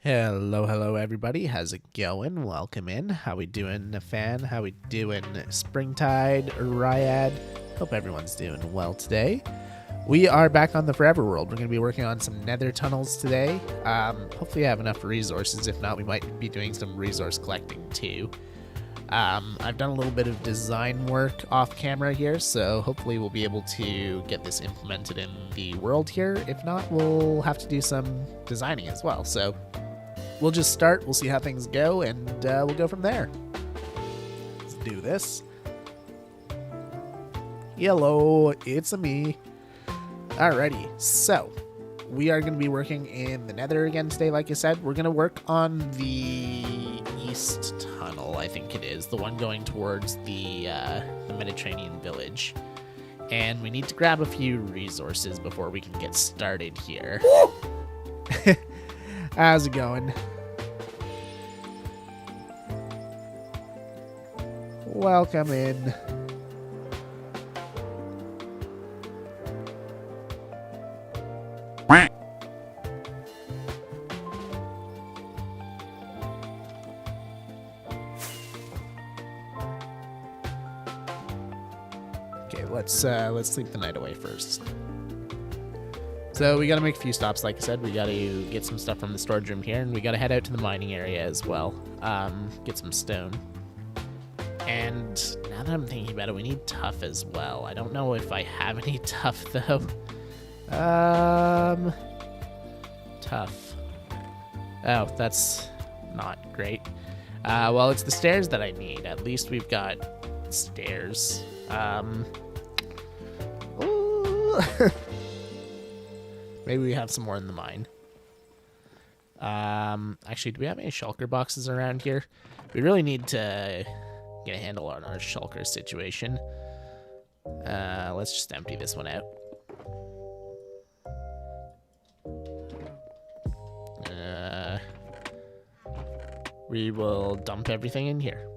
Hello everybody. How's it going? Welcome in. How we doing, Nafan? How we doing, Springtide, Ryad? Hope everyone's doing well today. We are back on the Forever World. We're going to be working on some nether tunnels today. Hopefully I have enough resources. If not, we might be doing some resource collecting too. I've done a little bit of design work off camera here, so hopefully we'll be able to get this implemented in the world here. If not, we'll have to do some designing as well. So we'll just start, we'll see how things go, and we'll go from there. Let's do this. Hello, it's me. Alrighty, so we are going to be working in the Nether again today, like I said. We're going to work on the east tunnel, I think it is, the one going towards the Mediterranean village. And we need to grab a few resources before we can get started here. How's it going? Welcome in. Okay, let's sleep the night away first. So we got to make a few stops, like I said. We got to get some stuff from the storage room here, and we got to head out to the mining area as well. Get some stone. And now that I'm thinking about it, we need tough as well. I don't know if I have any tough though. Tough. Oh, that's not great. Well, it's the stairs that I need. At least we've got stairs. Maybe we have some more in the mine. Actually, do we have any shulker boxes around here? We really need to get a handle on our shulker situation. Let's just empty this one out. We will dump everything in here.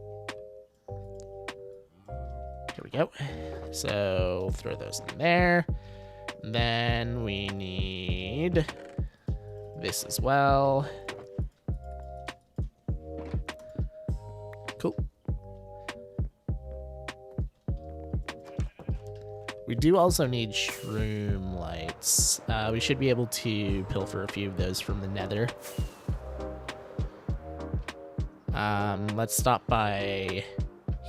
Here we go. So throw those in there. Then we need this as well. Cool. We do also need shroom lights. We should be able to pilfer a few of those from the Nether. Let's stop by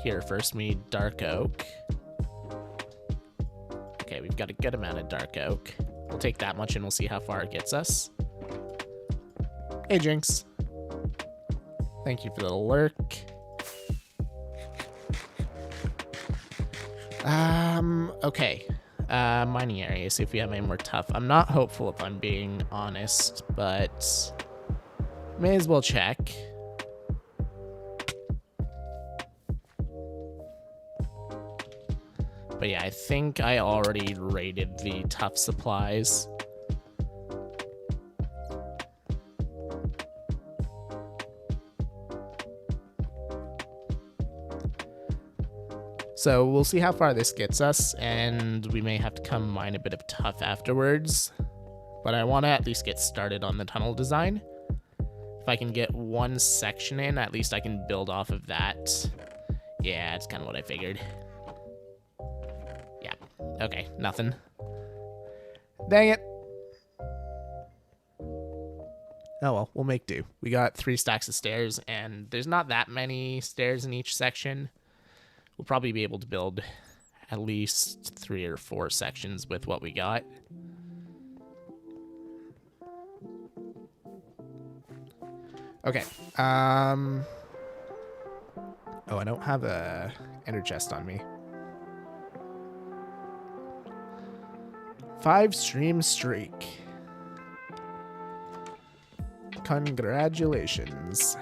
here first. We need dark oak. Okay, we've got a good amount of dark oak. We'll take that much and we'll see how far it gets us. Hey, Jinx. Thank you for the lurk. Okay. Mining area, see if we have any more tough. I'm not hopeful if I'm being honest, but may as well check. But yeah, I think I already raided the tough supplies. So we'll see how far this gets us, and we may have to come mine a bit of tough afterwards. But I want to at least get started on the tunnel design. If I can get one section in, at least I can build off of that. Yeah, it's kind of what I figured. Yeah, okay, nothing. Dang it. Oh well, we'll make do. We got 3 stacks of stairs, and there's not that many stairs in each section. We'll probably be able to build at least 3 or 4 sections with what we got. Okay. Oh, I don't have a ender chest on me. 5 stream streak. Congratulations.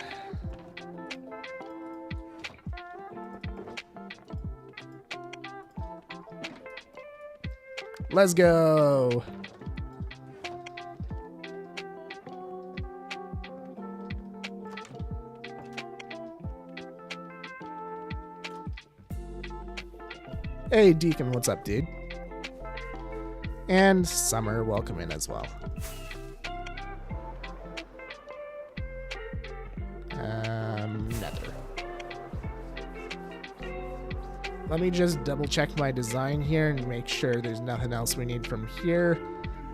Let's go. Hey, Deacon, what's up, dude? And Summer, welcome in as well. Nether. Let me just double check my design here and make sure there's nothing else we need from here.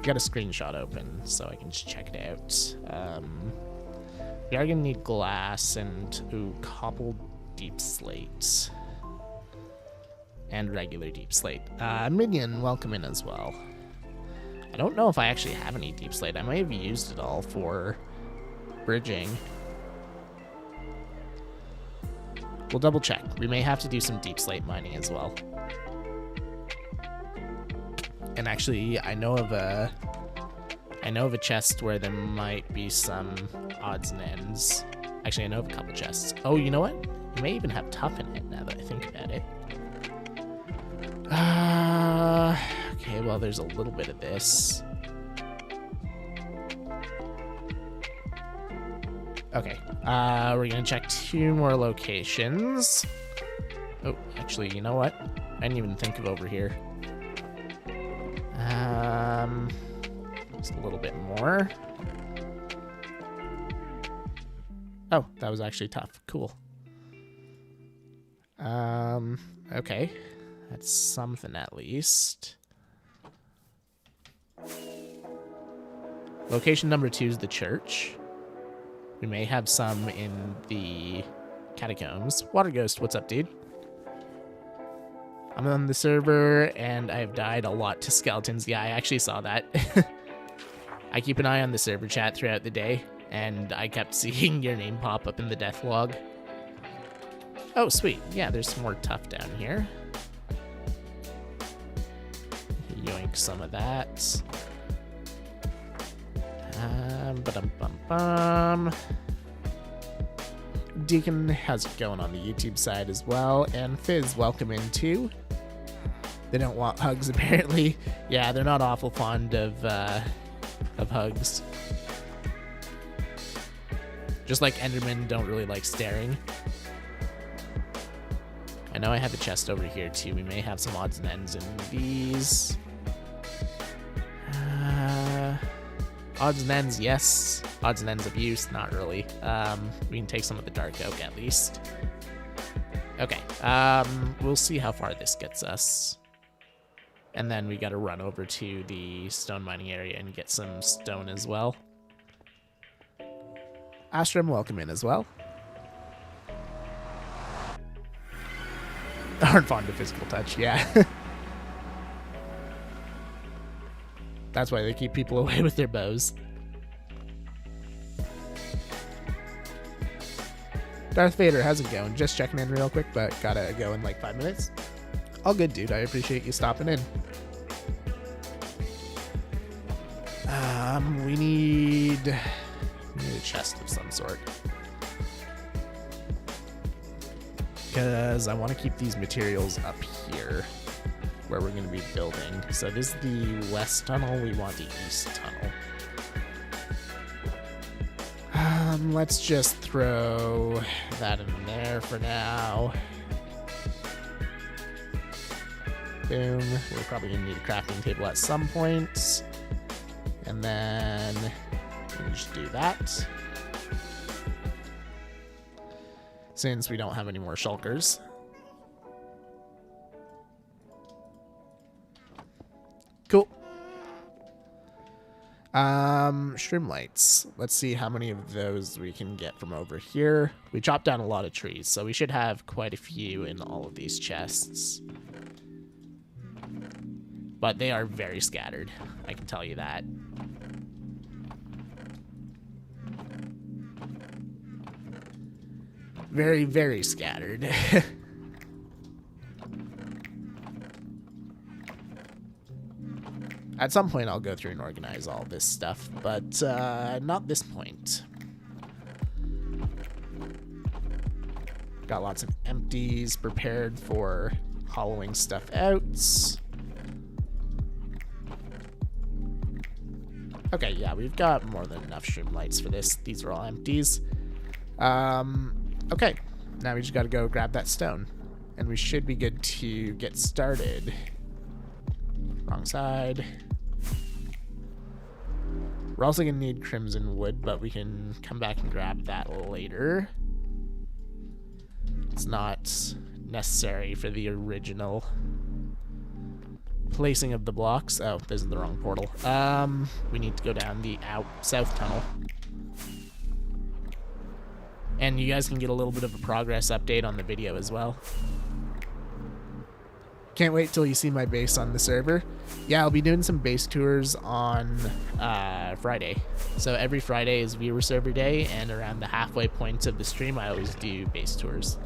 Got a screenshot open so I can just check it out. We are gonna need glass and cobbled deep slate and regular deep slate. Minion, welcome in as well. I don't know if I actually have any deep slate. I might have used it all for bridging. We'll double check. We may have to do some deep slate mining as well. And actually, I know of a chest where there might be some odds and ends. Actually, I know of a couple chests. Oh, you know what? You may even have tough in it now that I think about it. Okay, well, there's a little bit of this. Okay, we're gonna check 2 more locations. Oh, actually, you know what? I didn't even think of over here. Just a little bit more. Oh, that was actually tough. Cool. Okay. That's something at least. Location number 2 is the church. We may have some in the catacombs. Water Ghost, what's up, dude? I'm on the server, and I've died a lot to skeletons. Yeah, I actually saw that. I keep an eye on the server chat throughout the day, and I kept seeing your name pop up in the death log. Oh, sweet. Yeah, there's some more tough down here. Yoink some of that. Ba-dum-bum-bum. Deacon, how's it going on the YouTube side as well? And Fizz, welcome in too. They don't want hugs, apparently. Yeah, they're not awful fond of hugs. Just like Endermen don't really like staring. I know I have a chest over here too. We may have some odds and ends in these. Odds and ends, yes. Odds and ends of use, not really. We can take some of the dark oak at least. Okay, we'll see how far this gets us. And then we gotta run over to the stone mining area and get some stone as well. Astrum, welcome in as well. Aren't fond of physical touch, yeah. That's why they keep people away with their bows. Darth Vader, how's it going? Just checking in real quick, but gotta go in like 5 minutes. All good, dude. I appreciate you stopping in. We need a chest of some sort. Because I want to keep these materials up here where we're going to be building. So this is the west tunnel. We want the east tunnel. Let's just throw that in there for now. Boom. We're probably going to need a crafting table at some point. And then we just do that. Since we don't have any more shulkers. Cool. Streamlights. Let's see how many of those we can get from over here. We chopped down a lot of trees, so we should have quite a few in all of these chests. But they are very scattered, I can tell you that. Very, very scattered. At some point, I'll go through and organize all this stuff, but not this point. Got lots of empties prepared for hollowing stuff out. Okay, yeah, we've got more than enough streamlights for this. These are all empties. Okay, now we just gotta go grab that stone. And we should be good to get started. Wrong side. We're also going to need crimson wood, but we can come back and grab that later. It's not necessary for the original placing of the blocks. Oh, this is the wrong portal. We need to go down the south tunnel. And you guys can get a little bit of a progress update on the video as well. Can't wait till you see my base on the server. Yeah, I'll be doing some base tours on Friday. So every Friday is viewer server day, and around the halfway point of the stream, I always do base tours.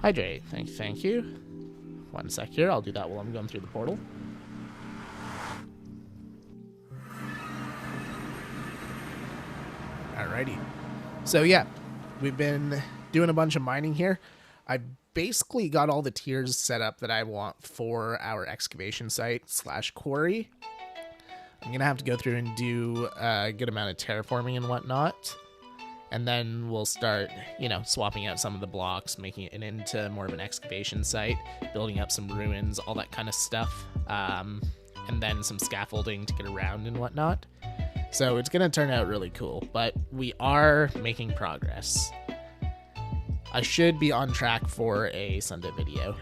Hydrate, thank you. 1 sec here, I'll do that while I'm going through the portal. Alrighty. So yeah, we've been doing a bunch of mining here. I basically got all the tiers set up that I want for our excavation site / quarry. I'm gonna have to go through and do a good amount of terraforming and whatnot. And then we'll start, you know, swapping out some of the blocks, making it into more of an excavation site, building up some ruins, all that kind of stuff. And then some scaffolding to get around and whatnot. So it's going to turn out really cool, but we are making progress. I should be on track for a Sunday video.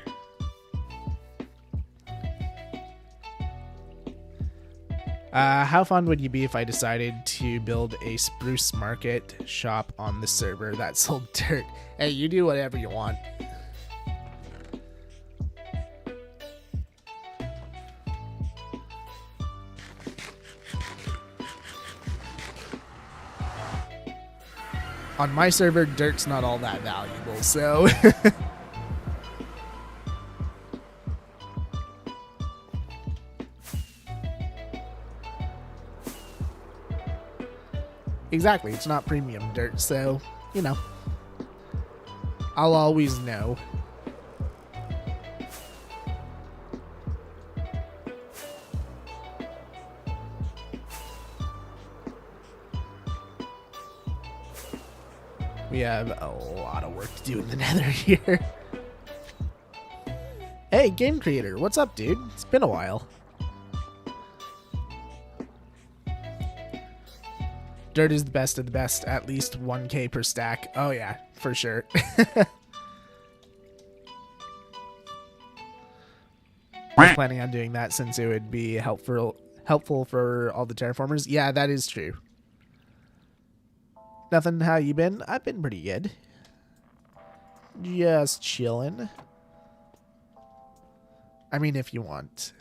How fun would you be if I decided to build a spruce market shop on the server that sold dirt? Hey, you do whatever you want. On my server, dirt's not all that valuable, so... Exactly, it's not premium dirt, so, you know, I'll always know. We have a lot of work to do in the Nether here. Hey, game creator, what's up, dude? It's been a while. Dirt is the best of the best, at least 1k per stack. Oh yeah, for sure. I was planning on doing that since it would be helpful for all the terraformers. Yeah, that is true. Nothing, how you been? I've been pretty good. Just chilling. I mean, if you want.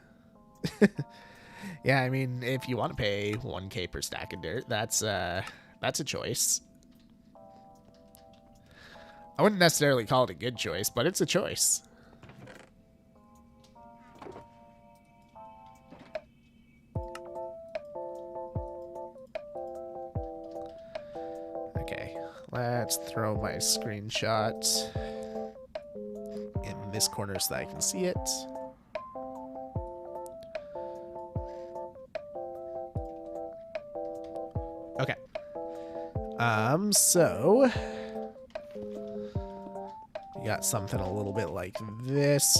Yeah, I mean, if you want to pay 1k per stack of dirt, that's a choice. I wouldn't necessarily call it a good choice, but it's a choice. Okay, let's throw my screenshot in this corner so that I can see it. Okay. So we got something a little bit like this.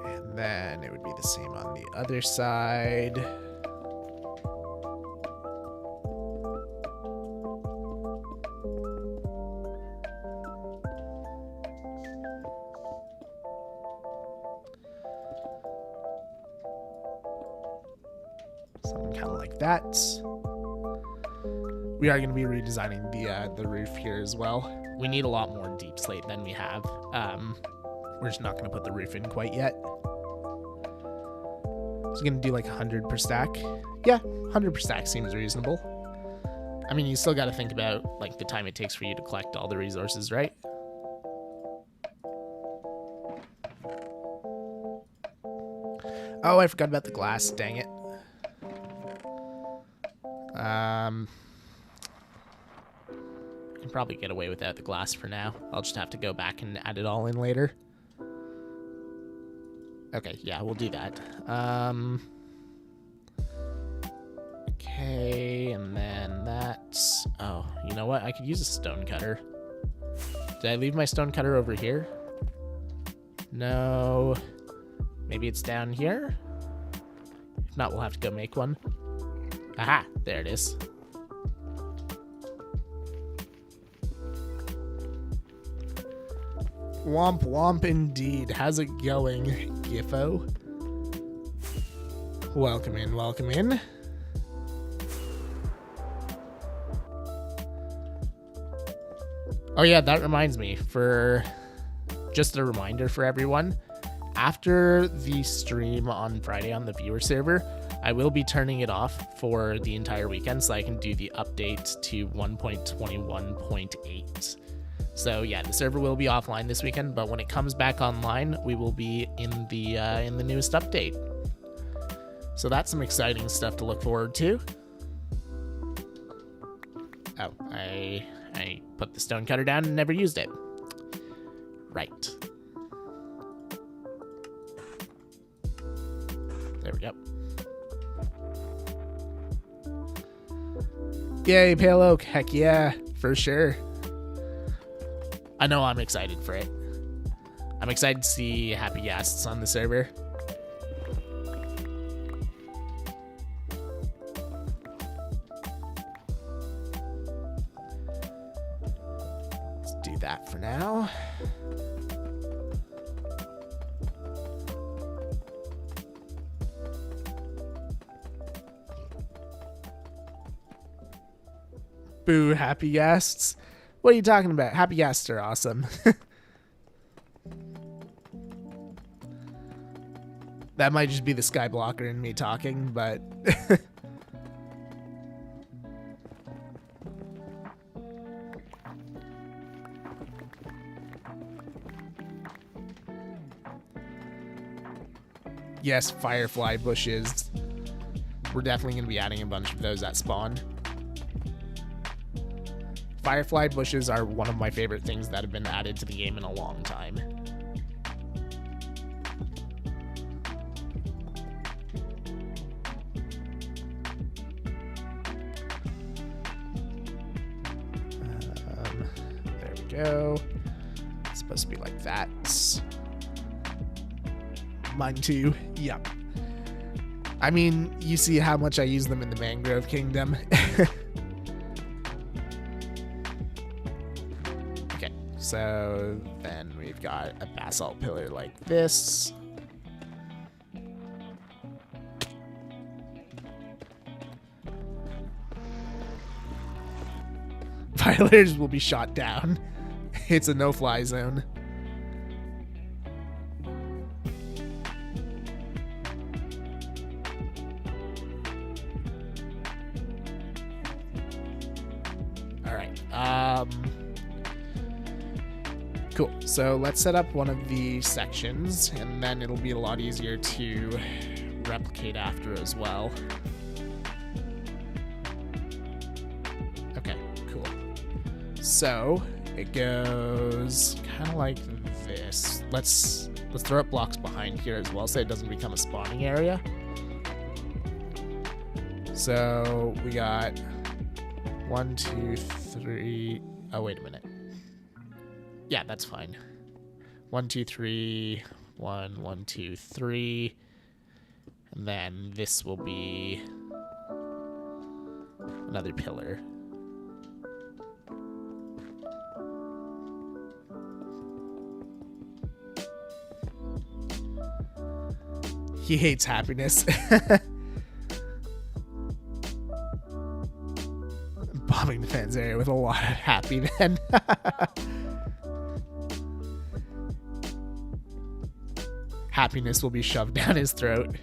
And then it would be the same on the other side. Something kind of like that. We are going to be redesigning the roof here as well. We need a lot more deep slate than we have. We're just not going to put the roof in quite yet. So going to do like 100 per stack. Yeah, 100 per stack seems reasonable. I mean, you still got to think about like the time it takes for you to collect all the resources, right? Oh, I forgot about the glass. Dang it. I can probably get away without the glass for now. I'll just have to go back and add it all in later. Okay, yeah, we'll do that. Okay, and then that's... Oh, you know what? I could use a stone cutter. Did I leave my stone cutter over here? No. Maybe it's down here? If not, we'll have to go make one. Aha! There it is. Womp womp indeed. How's it going, Giffo? Welcome in, welcome in. Oh yeah, that reminds me, for just a reminder for everyone, after the stream on Friday on the viewer server, I will be turning it off for the entire weekend so I can do the update to 1.21.8. So yeah, the server will be offline this weekend, but when it comes back online, we will be in the newest update. So that's some exciting stuff to look forward to. Oh, I put the stone cutter down and never used it. Right. There we go. Yay, Pale Oak. Heck yeah, for sure. I know I'm excited for it. I'm excited to see happy guests on the server. Let's do that for now. Boo, happy guests. What are you talking about? Happy guests are awesome. That might just be the skyblocker in me talking, but... Yes, firefly bushes. We're definitely going to be adding a bunch of those at spawn. Firefly bushes are one of my favorite things that have been added to the game in a long time. There we go. It's supposed to be like that. Mine too. Yep. I mean, you see how much I use them in the Mangrove Kingdom. Okay, so then we've got a basalt pillar like this. Violators will be shot down. It's a no-fly zone. Cool. So let's set up one of the sections, and then it'll be a lot easier to replicate after as well. Okay, cool. So it goes kind of like this. Let's throw up blocks behind here as well, so it doesn't become a spawning area. So we got 1, 2, 3. Oh, wait a minute. Yeah, that's fine. 1, 2, 3. 1, 1, 2, 3. And then this will be another pillar. He hates happiness. Bombing the fence area with a lot of happy then. Happiness will be shoved down his throat.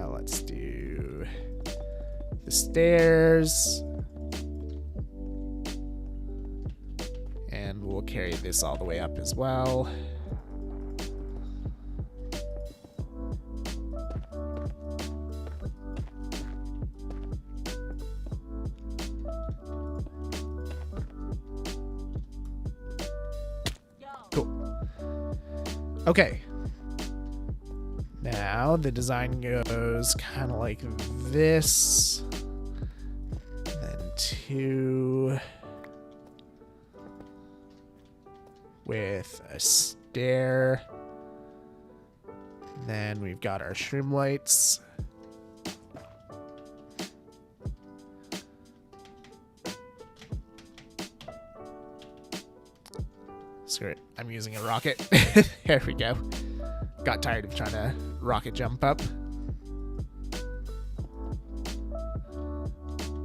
Let's do the stairs. And we'll carry this all the way up as well. Okay. Now the design goes kind of like this. Then 2 with a stair. Then we've got our shroom lights. Screw it. I'm using a rocket. There we go. Got tired of trying to rocket jump up.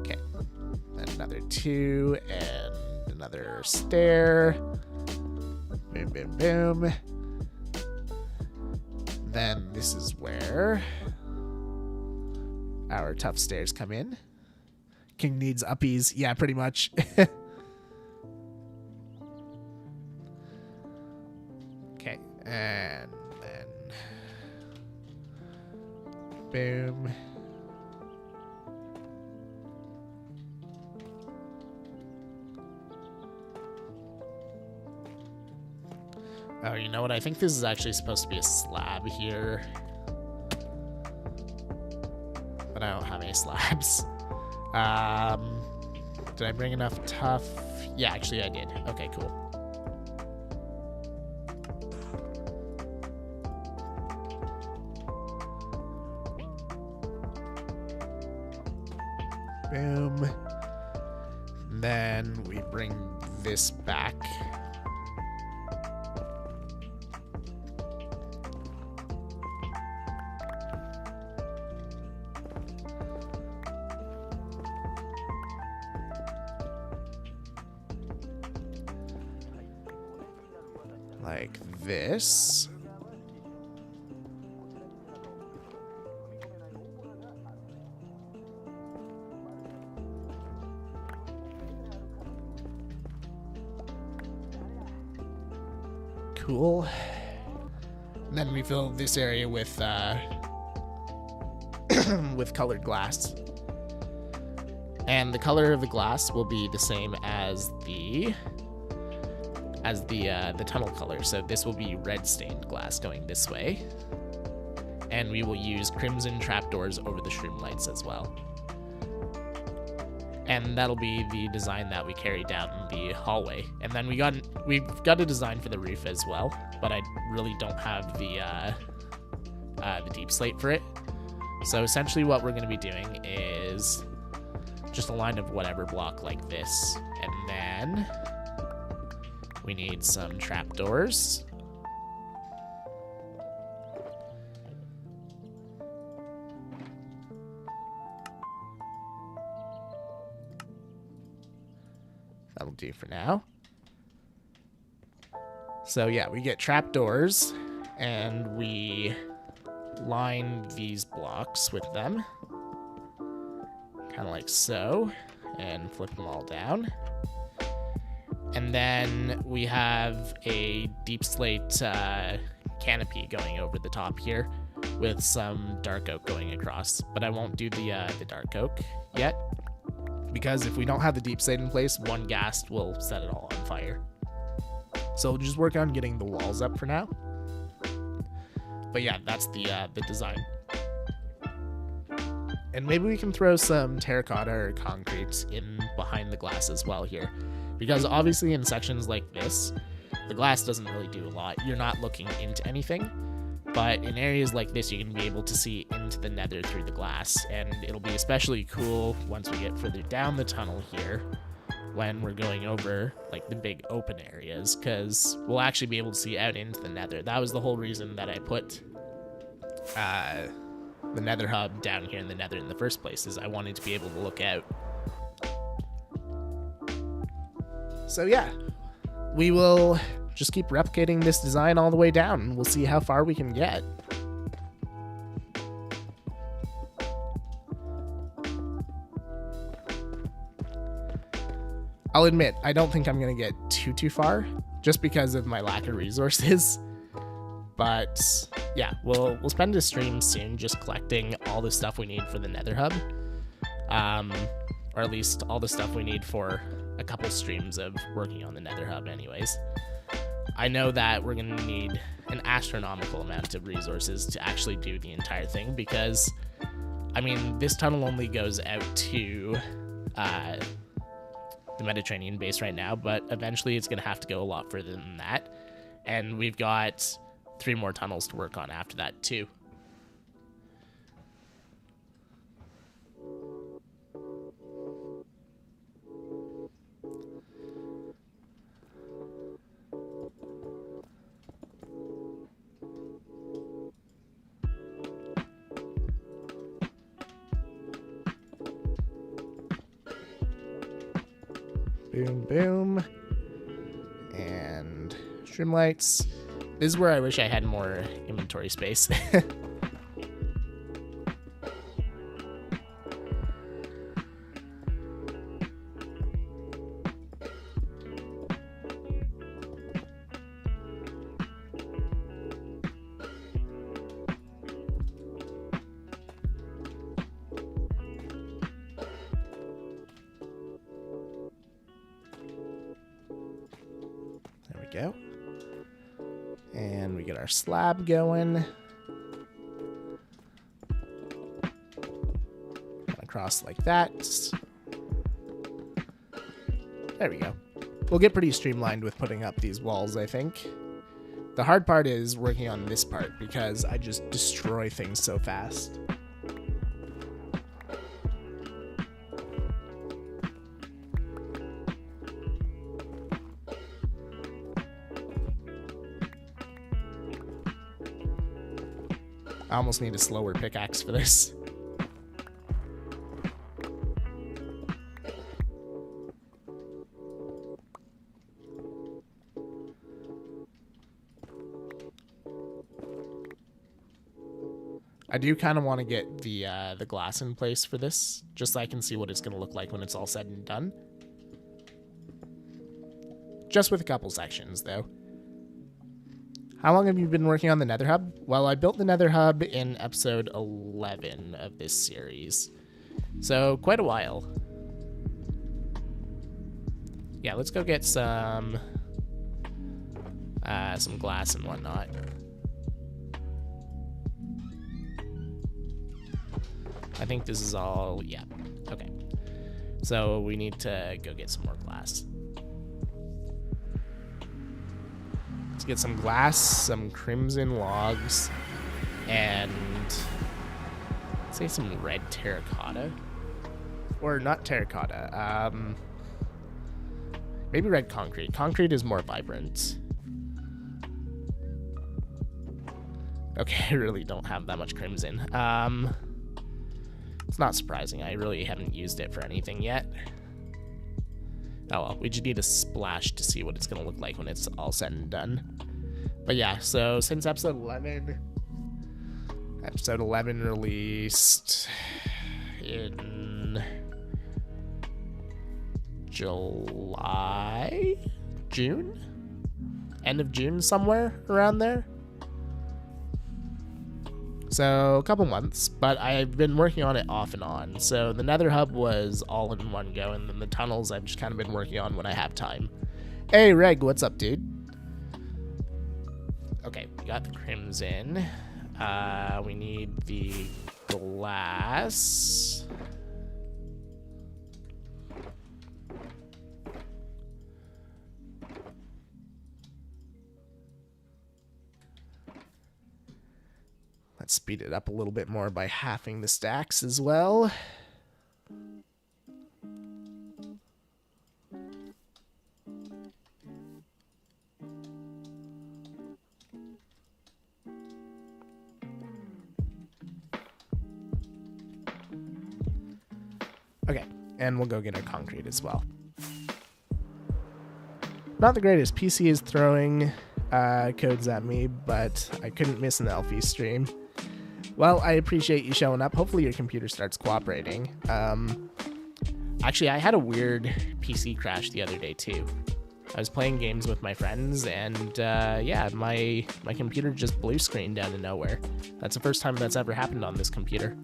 Okay. And another 2 and another stair. Boom, boom, boom. Then this is where our tough stairs come in. King needs uppies. Yeah, pretty much. Okay, and then boom. Oh, you know what? I think this is actually supposed to be a slab here. But I don't have any slabs. Did I bring enough tough? Yeah, actually I did. Okay, cool. Boom. And then we bring this back. Like this. Cool. And then we fill this area with with colored glass. And the color of the glass will be the same as the tunnel color. So this will be red stained glass going this way. And we will use crimson trapdoors over the shroom lights as well. And that'll be the design that we carry down the hallway. And then we've got a design for the roof as well, but I really don't have the deep slate for it. So essentially what we're going to be doing is just a line of whatever block like this. And then we need some trapdoors. That'll do for now. So yeah, we get trapdoors and we line these blocks with them. Kind of like so. And flip them all down. And then we have a deep slate canopy going over the top here with some dark oak going across. But I won't do the dark oak yet, because if we don't have the deep slate in place, one ghast will set it all on fire. So we'll just work on getting the walls up for now. But yeah, that's the design. And maybe we can throw some terracotta or concrete in behind the glass as well here. Because obviously in sections like this, the glass doesn't really do a lot. You're not looking into anything. But in areas like this, you're going to be able to see into the nether through the glass. And it'll be especially cool once we get further down the tunnel here, when we're going over like the big open areas, because we'll actually be able to see out into the nether. That was the whole reason that I put the nether hub down here in the nether in the first place, is I wanted to be able to look out. So yeah, we will just keep replicating this design all the way down, and we'll see how far we can get. I'll admit, I don't think I'm going to get too far, just because of my lack of resources. But yeah, we'll spend a stream soon just collecting all the stuff we need for the nether hub. Or at least all the stuff we need for a couple streams of working on the nether hub anyways. I know that we're going to need an astronomical amount of resources to actually do the entire thing, because, I mean, this tunnel only goes out to the Mediterranean base right now, but eventually it's going to have to go a lot further than that. And we've got 3 more tunnels to work on after that, too. Boom, boom. And streamlights. This is where I wish I had more inventory space. Go. And we get our slab going. Across like that. There we go. We'll get pretty streamlined with putting up these walls, I think. The hard part is working on this part, because I just destroy things so fast. I almost need a slower pickaxe for this. I do kind of want to get the glass in place for this, just so I can see what it's going to look like when it's all said and done. Just with a couple sections, though. How long have you been working on the Nether Hub? Well, I built the Nether Hub in episode 11 of this series, so quite a while. Yeah, let's go get some glass and whatnot. I think this is all, yeah, okay. So we need to go get some more glass. Let's get some glass, some crimson logs, and let's say some red terracotta. Or not terracotta, maybe red concrete. Concrete is more vibrant. Okay, I really don't have that much crimson. It's not surprising. I really haven't used it for anything yet. Oh well, we just need a splash to see what it's going to look like when it's all said and done. But yeah, so since episode 11 released in July? June? End of June, somewhere around there. So a couple months, but I've been working on it off and on. So the Nether Hub was all in one go, and then the tunnels I've just kind of been working on when I have time. Hey Reg, what's up, dude? Okay, we got the crimson. We need the glass. Let's speed it up a little bit more by halving the stacks as well. Okay, and we'll go get our concrete as well. Not the greatest. PC is throwing codes at me, but I couldn't miss an Elfie stream. Well, I appreciate you showing up. Hopefully your computer starts cooperating. Actually, I had a weird PC crash the other day too. I was playing games with my friends, and yeah, my computer just blue screened out of nowhere. That's the first time that's ever happened on this computer.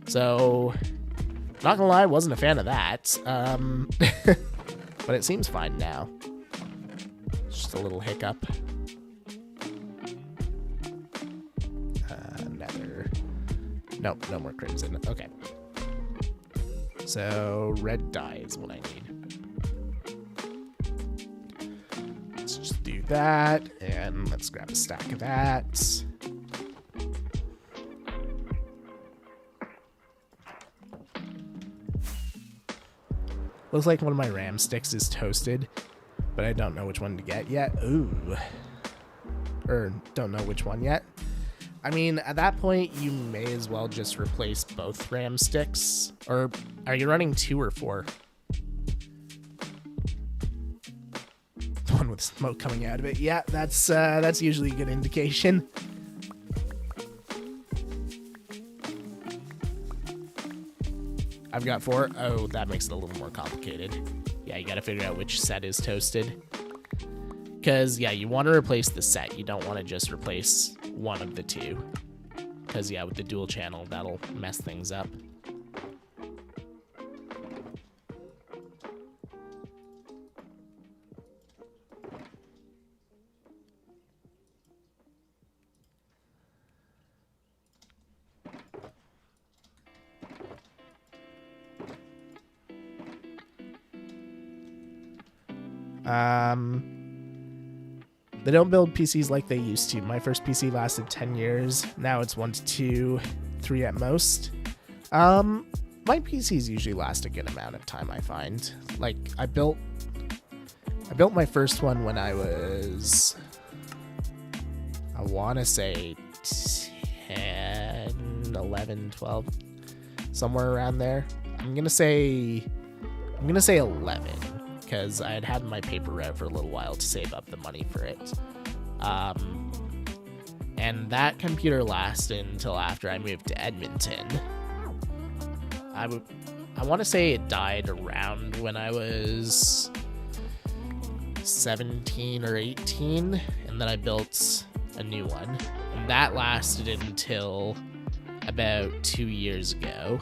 So, not gonna lie, wasn't a fan of that. But it seems fine now. Just a little hiccup. Nether. Nope, no more crimson. Okay. So red dye is what I need. Let's just do that, and let's grab a stack of that. Looks like one of my ram sticks is toasted, but I don't know which one to get yet. Ooh. Or don't know which one yet. I mean, at that point, you may as well just replace both ram sticks. Or are you running 2 or 4? The one with smoke coming out of it. Yeah, that's usually a good indication. I've got 4. Oh, that makes it a little more complicated. Yeah, you gotta figure out which set is toasted. Because, yeah, you want to replace the set. You don't want to just replace one of the 2. Because, yeah, with the dual channel, that'll mess things up. They don't build PCs like they used to. My first PC lasted 10 years. Now it's 1 to 2, 3 at most. My PCs usually last a good amount of time, I find. Like, I built my first one when I was, I want to say 10, 11, 12, somewhere around there. I'm going to say 11. Because I had my paper route for a little while to save up the money for it. And that computer lasted until after I moved to Edmonton. I want to say it died around when I was 17 or 18, and then I built a new one. And that lasted until about 2 years ago.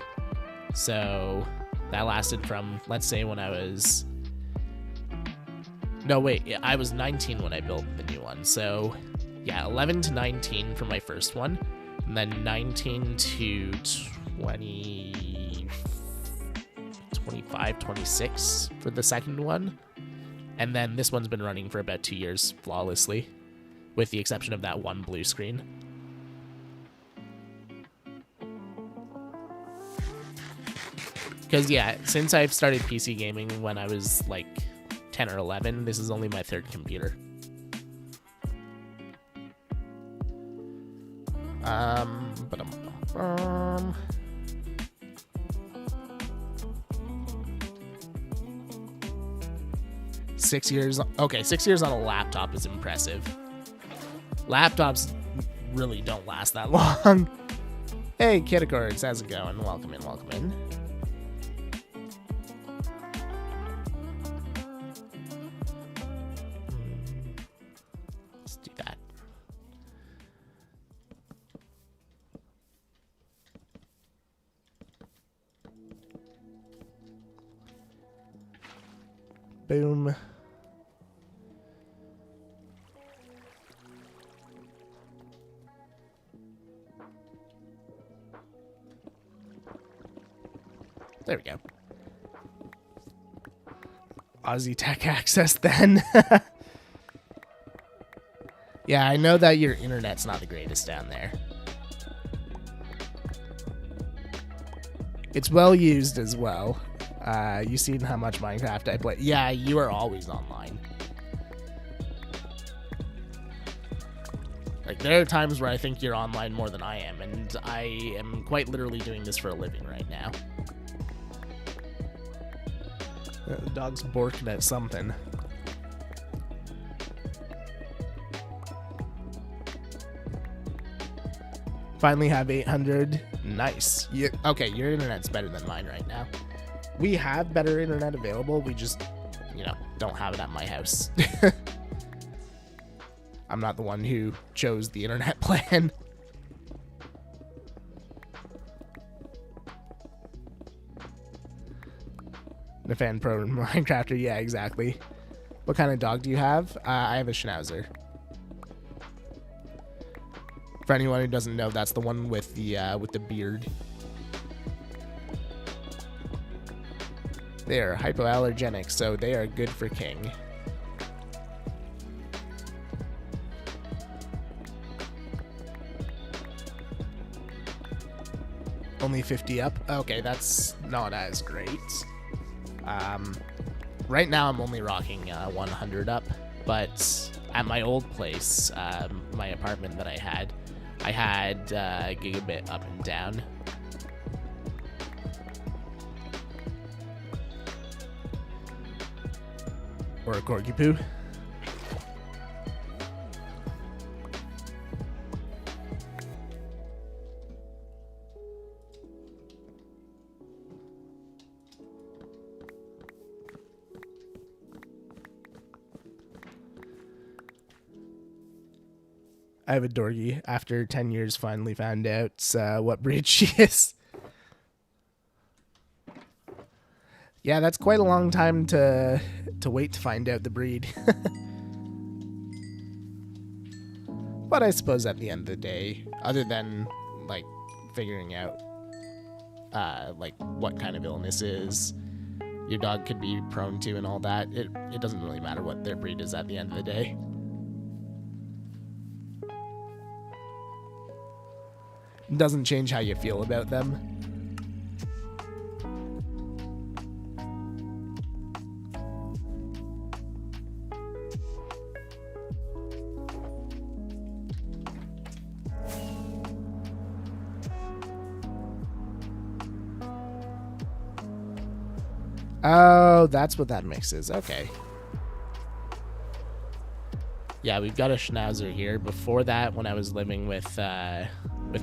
So that lasted from, let's say, when I was... No, wait, I was 19 when I built the new one. So, yeah, 11 to 19 for my first one. And then 19 to 20, 25, 26 for the second one. And then this one's been running for about 2 years flawlessly, with the exception of that one blue screen. Because, yeah, since I've started PC gaming when I was, like, 10 or 11, this is only my third computer. But 6 years. Okay, 6 years on a laptop is impressive. Laptops really don't last that long. Hey, Kitacords, how's it going? Welcome in, welcome in. Boom. There we go. Aussie Tech Access then. Yeah, I know that your internet's not the greatest down there. It's well used as well. You seen how much Minecraft I play? Yeah, you are always online. Like, there are times where I think you're online more than I am, and I am quite literally doing this for a living right now. The dog's barking at something. Finally have 800. Nice. Okay, your internet's better than mine right now. We have better internet available. We just, don't have it at my house. I'm not the one who chose the internet plan. The fan pro Minecrafter, yeah, exactly. What kind of dog do you have? I have a Schnauzer. For anyone who doesn't know, that's the one with the beard. They are hypoallergenic, so they are good for King. Only 50 up? Okay, that's not as great. Right now I'm only rocking 100 up, but at my old place, my apartment that I had gigabit up and down. Or a corgi poo. I have a Dorgy. After 10 years, finally found out what breed she is. Yeah, that's quite a long time to wait to find out the breed. But I suppose at the end of the day, other than like figuring out like what kind of illness is your dog could be prone to and all that, it doesn't really matter what their breed is at the end of the day. It doesn't change how you feel about them. Oh, that's what that mix is. Okay. Yeah, we've got a Schnauzer here. Before that, when I was living with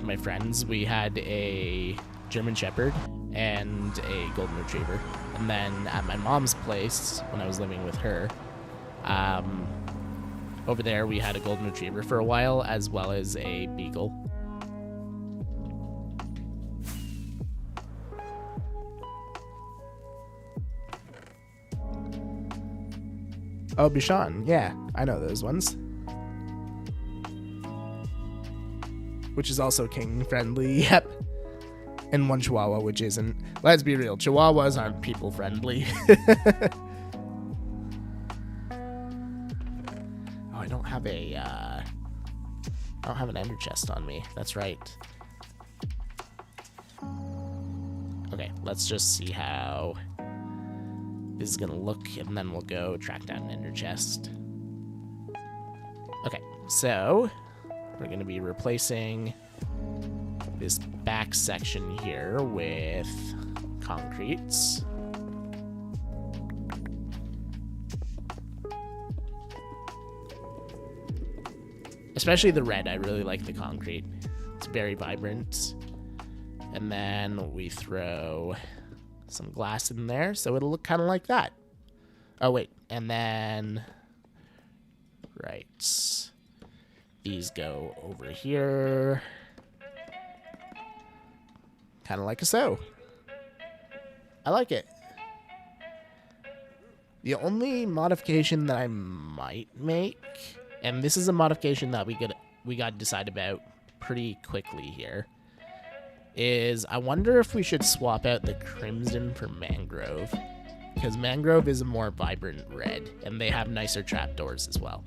my friends, we had a German Shepherd and a Golden Retriever. And then at my mom's place, when I was living with her, over there we had a Golden Retriever for a while, as well as a Beagle. Oh, Bichon. Yeah, I know those ones. Which is also king friendly. Yep. And one Chihuahua, which isn't. Let's be real, Chihuahuas aren't people friendly. Oh, I don't have an ender chest on me. That's right. Okay, let's just see how this is gonna look, and then we'll go track down an ender chest. Okay, so we're gonna be replacing this back section here with concretes. Especially the red, I really like the concrete. It's very vibrant. And then we throw some glass in there, so it'll look kind of like that. Oh, wait. And then, right. These go over here. Kind of like so. I like it. The only modification that I might make, and this is a modification that we got to decide about pretty quickly here, is I wonder if we should swap out the crimson for mangrove, because mangrove is a more vibrant red, and they have nicer trapdoors as well.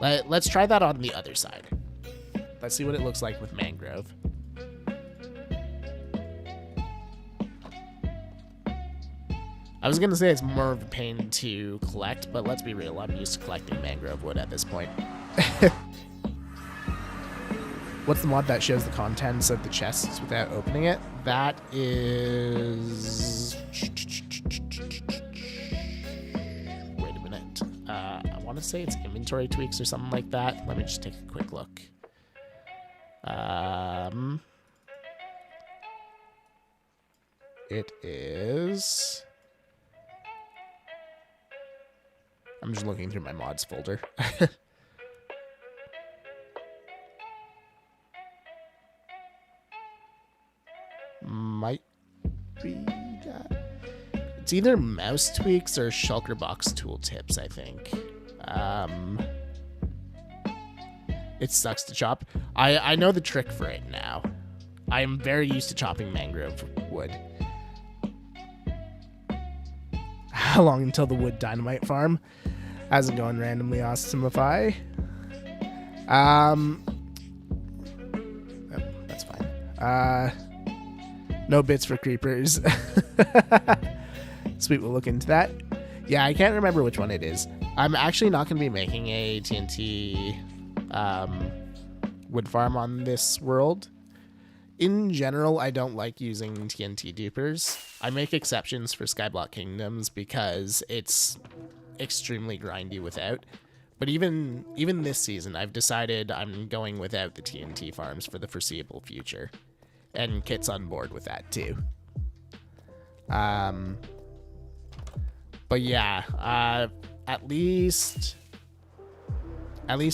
Let's try that on the other side. Let's see what it looks like with mangrove. I was gonna say it's more of a pain to collect, but let's be real, I'm used to collecting mangrove wood at this point. What's the mod that shows the contents of the chests without opening it? That is... Wait a minute. I want to say it's inventory tweaks or something like that. Let me just take a quick look. It is... I'm just looking through my mods folder. Might be that. It's either mouse tweaks or shulker box tooltips, I think. It sucks to chop. I know the trick for it now. I am very used to chopping mangrove wood. How long until the wood dynamite farm? How's it going, randomly awesomify? Oh, that's fine. No bits for creepers. Sweet, we'll look into that. Yeah, I can't remember which one it is. I'm actually not going to be making a TNT wood farm on this world. In general, I don't like using TNT dupers. I make exceptions for Skyblock Kingdoms because it's extremely grindy without. But even this season, I've decided I'm going without the TNT farms for the foreseeable future. And Kit's on board with that too. But yeah, at least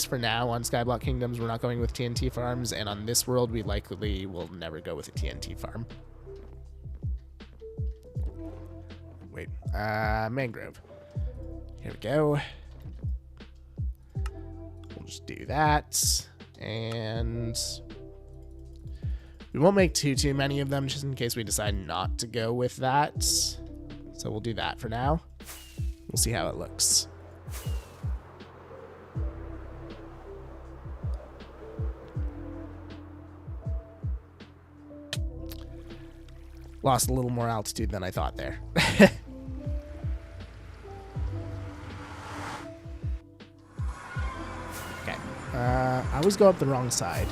for now on Skyblock Kingdoms, we're not going with TNT farms, and on this world, we likely will never go with a TNT farm. Wait, mangrove. Here we go. We'll just do that, and we won't make too many of them, just in case we decide not to go with that. So we'll do that for now. We'll see how it looks. Lost a little more altitude than I thought there. Okay. I always go up the wrong side.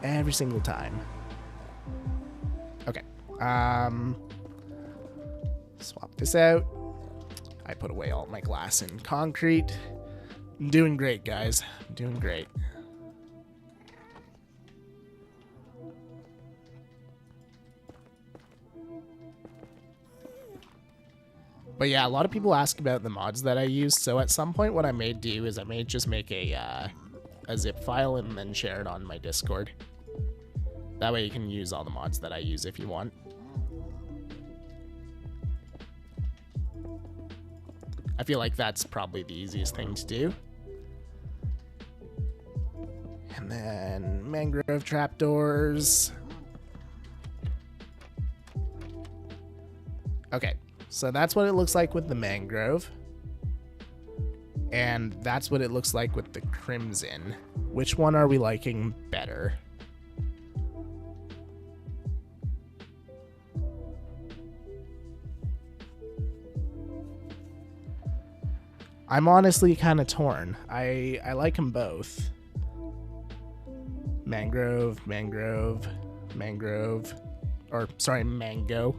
Every single time. Okay. Swap this out. I put away all my glass and concrete. I'm doing great, guys. I'm doing great. But yeah, a lot of people ask about the mods that I use, so at some point what I may do is I may just make a zip file and then share it on my Discord. That way you can use all the mods that I use if you want. I feel like that's probably the easiest thing to do. And then mangrove trapdoors. Okay, so that's what it looks like with the mangrove. And that's what it looks like with the crimson. Which one are we liking better? I'm honestly kind of torn. I like them both. Mangrove, mangrove, mangrove. Or, sorry, mango.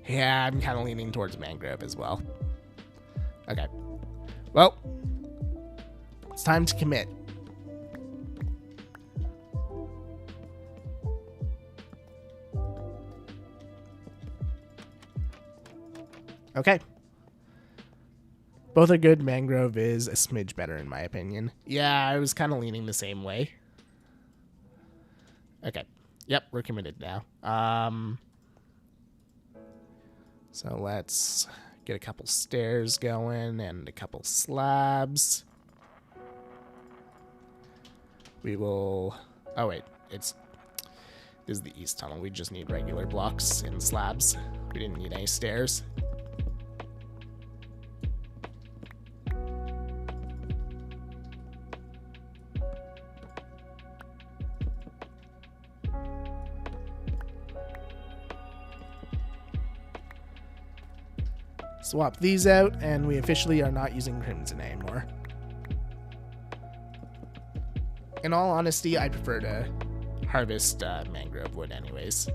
Yeah, I'm kind of leaning towards mangrove as well. Okay. Well, it's time to commit. Okay. Both are good. Mangrove is a smidge better in my opinion. Yeah, I was kind of leaning the same way. Okay. Yep, we're committed now. So let's get a couple stairs going and a couple slabs. We will... Oh, wait. This is the east tunnel. We just need regular blocks and slabs. We didn't need any stairs. Swap these out, and we officially are not using crimson anymore. In all honesty, I prefer to harvest mangrove wood anyways.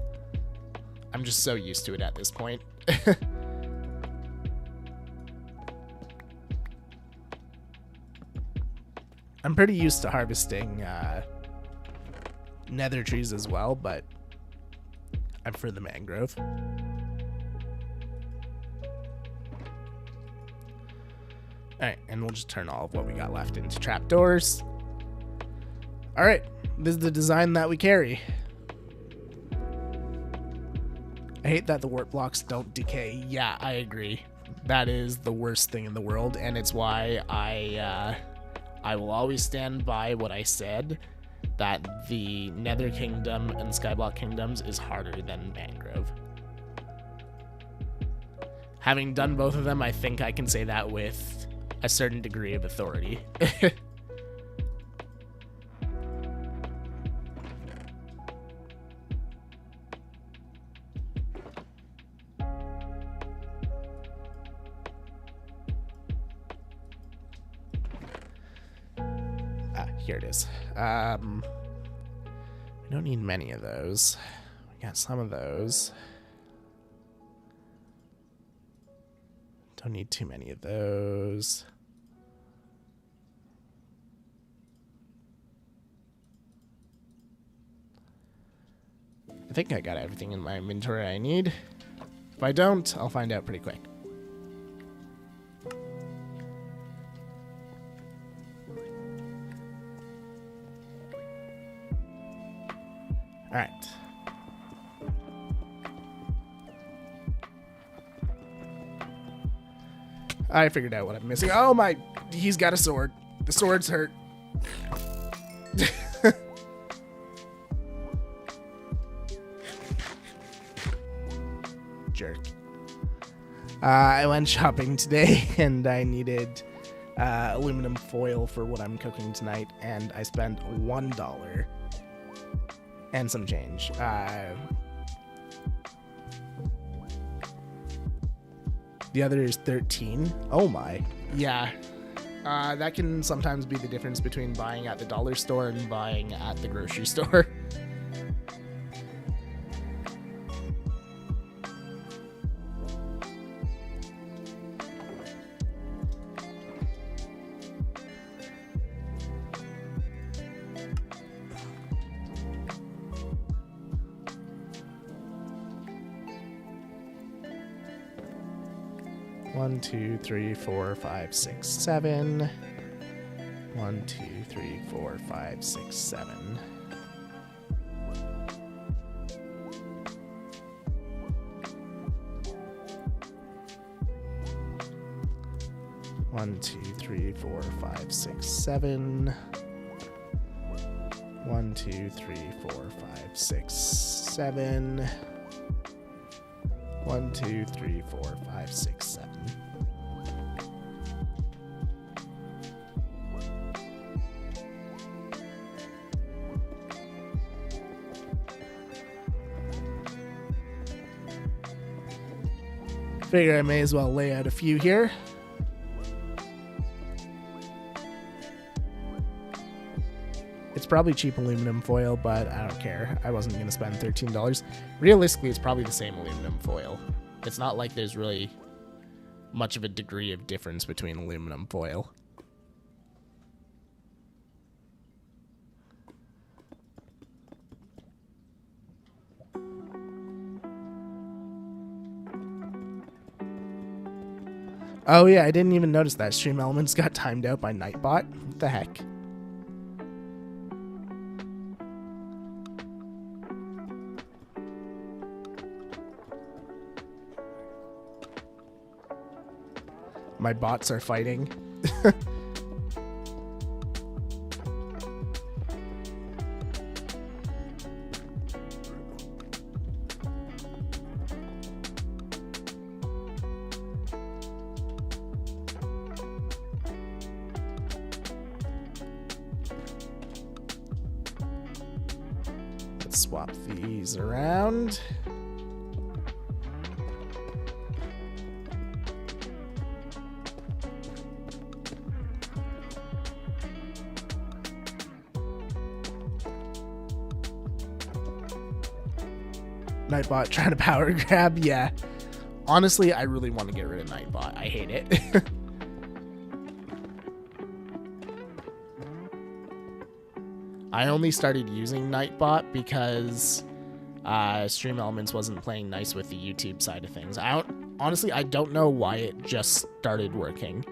I'm just so used to it at this point. I'm pretty used to harvesting nether trees as well, but I prefer the mangrove. Alright, and we'll just turn all of what we got left into trapdoors. Alright, this is the design that we carry. I hate that the warp blocks don't decay. Yeah, I agree. That is the worst thing in the world, and it's why I will always stand by what I said, that the Nether Kingdom and Skyblock Kingdoms is harder than Mangrove. Having done both of them, I think I can say that with a certain degree of authority. Here it is. We don't need many of those. We got some of those. Don't need too many of those. I think I got everything in my inventory I need. If I don't, I'll find out pretty quick. All right. I figured out what I'm missing. Oh my, he's got a sword. The sword's hurt. Jerk. I went shopping today and I needed aluminum foil for what I'm cooking tonight, and I spent $1 and some change. The other is 13. Oh my. Yeah. That can sometimes be the difference between buying at the dollar store and buying at the grocery store. One, two, three, four, five, six, seven. 1, 2, 3, 4, 5, 6, 7. One, 2, 3, 4, 5, 6, 7. 1, 2, 3, 4, 5, 6, 7. 1, 2, 3, 4, 5, 6, 7. Figure I may as well lay out a few here. It's probably cheap aluminum foil, but I don't care. I wasn't going to spend $13. Realistically, it's probably the same aluminum foil. It's not like there's really much of a degree of difference between aluminum foil. Oh yeah, I didn't even notice that Stream Elements got timed out by Nightbot. What the heck? My bots are fighting. Let's swap these around. Nightbot trying to power grab, yeah. Honestly, I really want to get rid of Nightbot. I hate it. I only started using Nightbot because Stream Elements wasn't playing nice with the YouTube side of things. Honestly, I don't know why it just started working.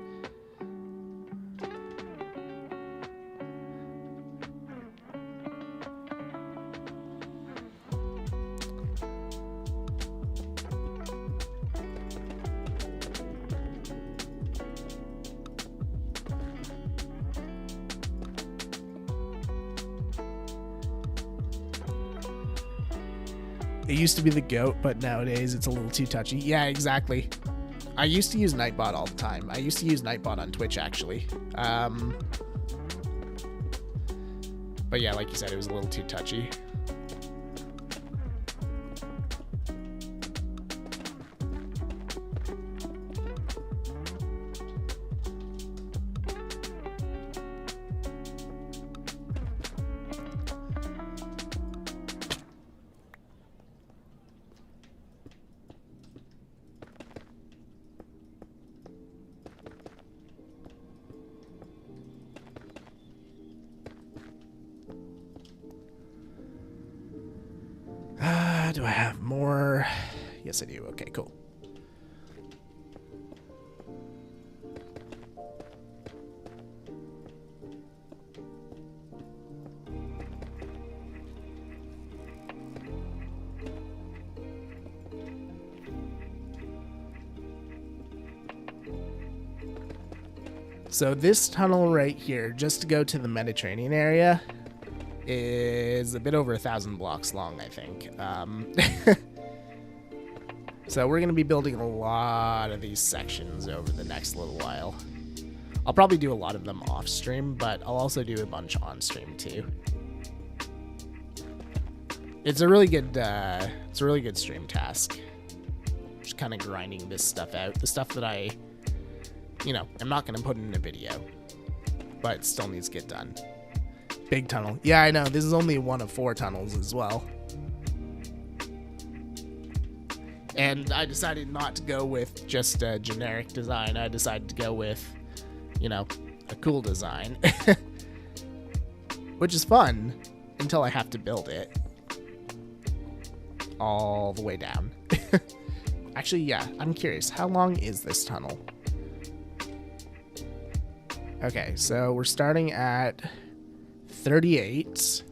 It used to be the GOAT, but nowadays it's a little too touchy. Yeah, exactly. I used to use Nightbot all the time. I used to use Nightbot on Twitch, actually. But yeah, like you said, it was a little too touchy. Do I have more? Yes, I do. Okay, cool. So this tunnel right here, just to go to the Mediterranean area, is a bit over 1,000 blocks long, I think. So we're going to be building a lot of these sections over the next little while. I'll probably do a lot of them off stream, but I'll also do a bunch on stream too. It's a really good stream task. Just kind of grinding this stuff out, the stuff that I'm not going to put in a video, but it still needs to get done. Big tunnel. Yeah, I know. This is only one of 4 tunnels as well. And I decided not to go with just a generic design. I decided to go with, a cool design. Which is fun until I have to build it all the way down. Actually, yeah, I'm curious. How long is this tunnel? Okay, so we're starting at 38.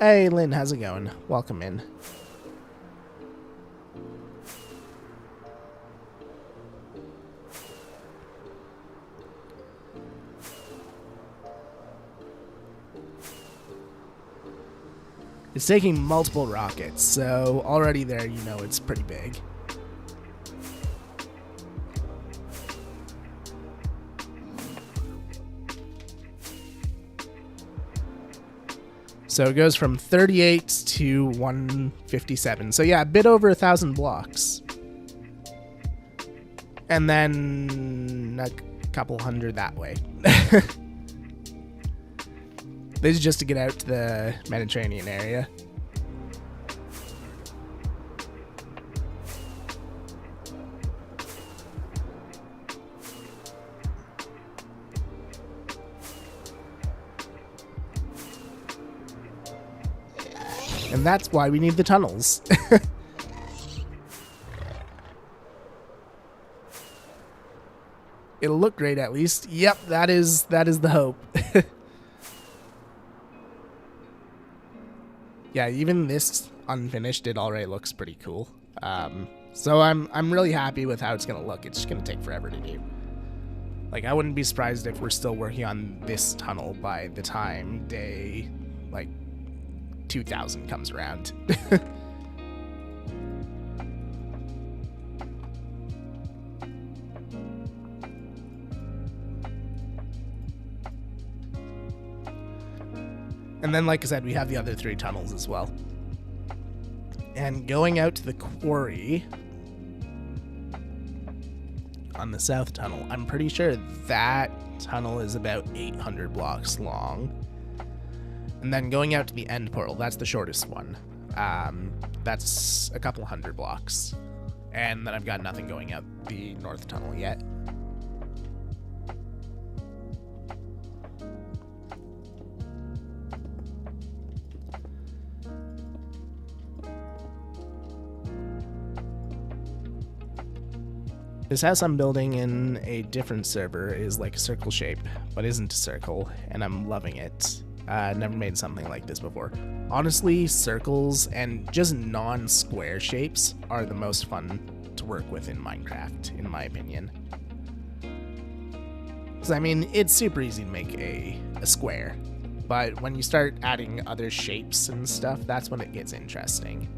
Hey, Lynn, how's it going? Welcome in. It's taking multiple rockets, so already there you know it's pretty big. So it goes from 38 to 157. So yeah, a bit over 1,000 blocks. And then a couple hundred that way. This is just to get out to the Mediterranean area. And that's why we need the tunnels. It'll look great at least. Yep, that is the hope. Yeah, even this unfinished, it already looks pretty cool. So I'm really happy with how it's gonna look. It's just gonna take forever to do. Like, I wouldn't be surprised if we're still working on this tunnel by the time day, 2000 comes around. And then, like I said, we have the other 3 tunnels as well. And going out to the quarry on the south tunnel, I'm pretty sure that tunnel is about 800 blocks long. And then going out to the end portal, that's the shortest one. That's a couple hundred blocks. And then I've got nothing going out the north tunnel yet. This house I'm building in a different server is like a circle shape, but isn't a circle, and I'm loving it. Never made something like this before. Honestly, circles and just non-square shapes are the most fun to work with in Minecraft, in my opinion. Because, I mean, it's super easy to make a square. But when you start adding other shapes and stuff, that's when it gets interesting.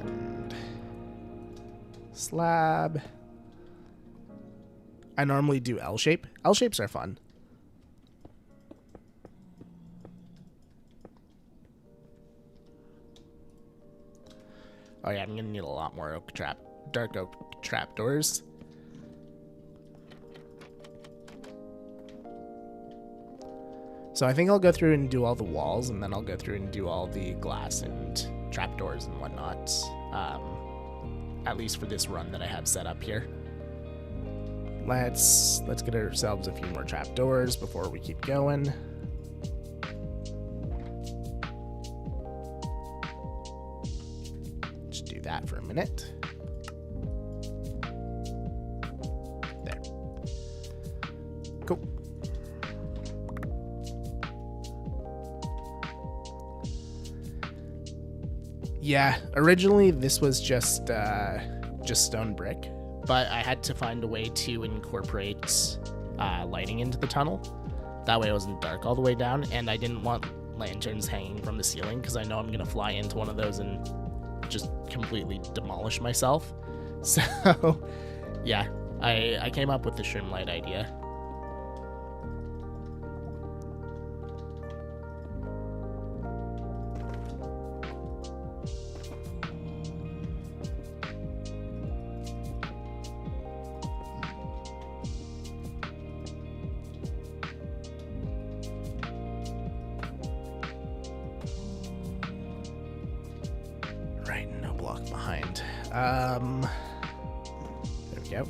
And slab. I normally do L shape. L shapes are fun. Oh yeah, I'm gonna need a lot more dark oak trapdoors. So I think I'll go through and do all the walls, and then I'll go through and do all the glass and trapdoors and whatnot. At least for this run that I have set up here. Let's get ourselves a few more trapdoors before we keep going. Just do that for a minute. There. Cool. Yeah, originally this was just stone brick, but I had to find a way to incorporate lighting into the tunnel. That way it wasn't dark all the way down, and I didn't want lanterns hanging from the ceiling because I know I'm gonna fly into one of those and just completely demolish myself. So yeah, I came up with the shroom light idea. Right, no block behind. There we go.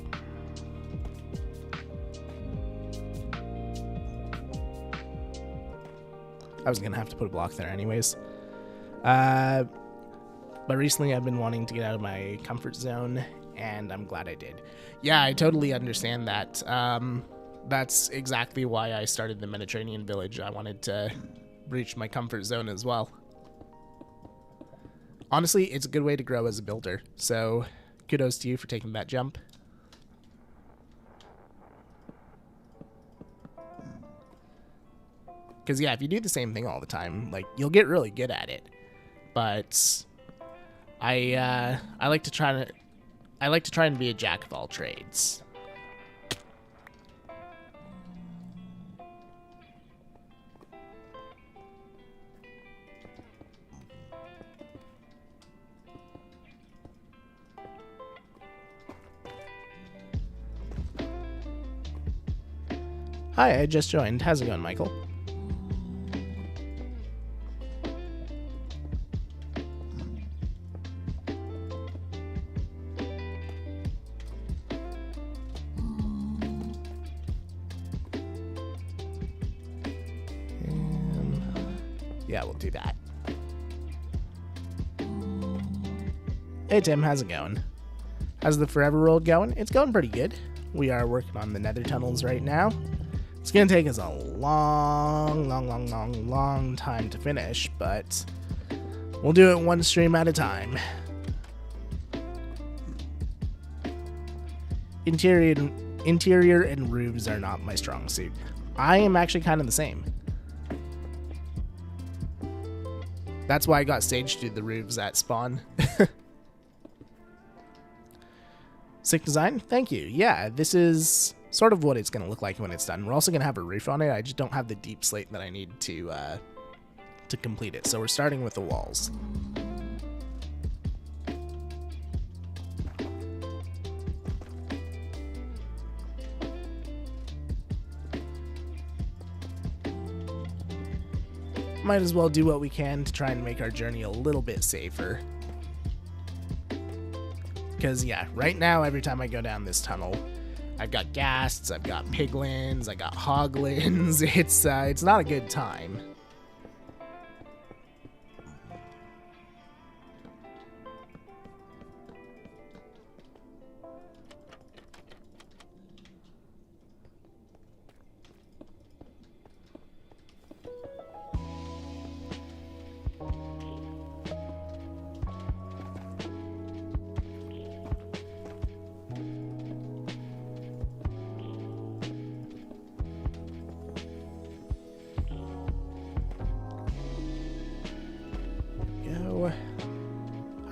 I was gonna have to put a block there anyways. But recently I've been wanting to get out of my comfort zone, and I'm glad I did. Yeah, I totally understand that. That's exactly why I started the Mediterranean village. I wanted to reach my comfort zone as well. Honestly, it's a good way to grow as a builder, so kudos to you for taking that jump. Because yeah, if you do the same thing all the time, like, you'll get really good at it. But I like to try and be a jack of all trades. Hi, I just joined. How's it going, Michael? Yeah, we'll do that. Hey Tim, how's it going? How's the Forever Road going? It's going pretty good. We are working on the Nether tunnels right now. It's gonna take us a long time to finish, but we'll do it one stream at a time. Interior and roofs are not my strong suit. I am actually kind of the same. That's why I got Sage to do the roofs at spawn. Sick design? Thank you. Yeah, this is sort of what it's going to look like when it's done. We're also going to have a roof on it. I just don't have the deep slate that I need to complete it. So we're starting with the walls. Might as well do what we can to try and make our journey a little bit safer. Because, yeah, right now, every time I go down this tunnel, I've got ghasts, I've got piglins, I got hoglins. It's not a good time.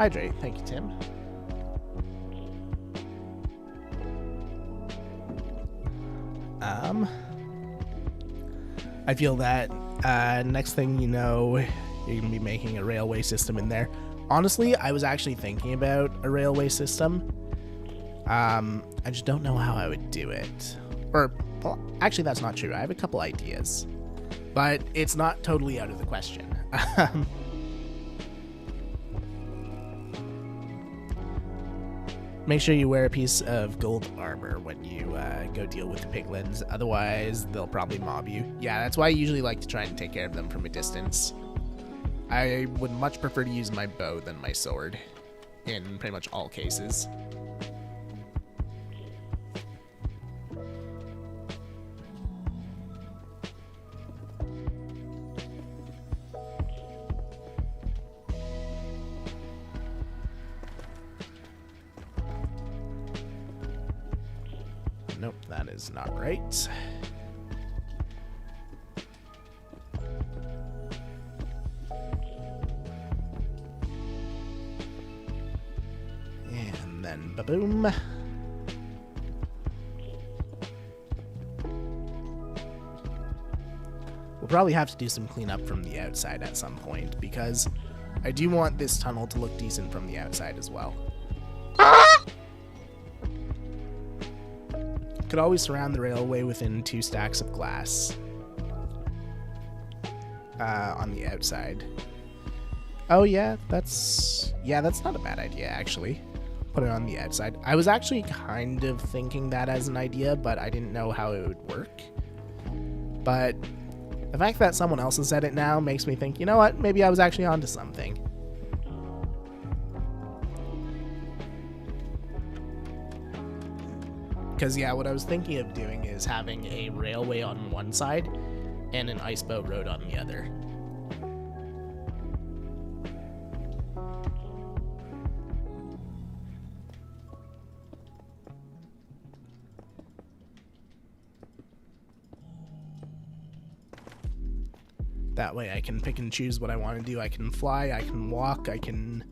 Hydrate. Thank you, Tim. I feel that next thing you know, you're going to be making a railway system in there. Honestly, I was actually thinking about a railway system. I just don't know how I would do it. Or, well, actually, that's not true. I have a couple ideas. But it's not totally out of the question. Make sure you wear a piece of gold armor when you go deal with the piglins. Otherwise, they'll probably mob you. Yeah, that's why I usually like to try and take care of them from a distance. I would much prefer to use my bow than my sword in pretty much all cases. Nope, that is not right. And then ba-boom. We'll probably have to do some cleanup from the outside at some point, because I do want this tunnel to look decent from the outside as well. Could always surround the railway within 2 stacks of glass on the outside. Oh yeah, that's not a bad idea actually. Put it on the outside. I was actually kind of thinking that as an idea, but I didn't know how it would work. But the fact that someone else has said it now makes me think, you know what, maybe I was actually onto something. Because, yeah, what I was thinking of doing is having a railway on one side and an iceboat road on the other. That way I can pick and choose what I want to do. I can fly, I can walk, I can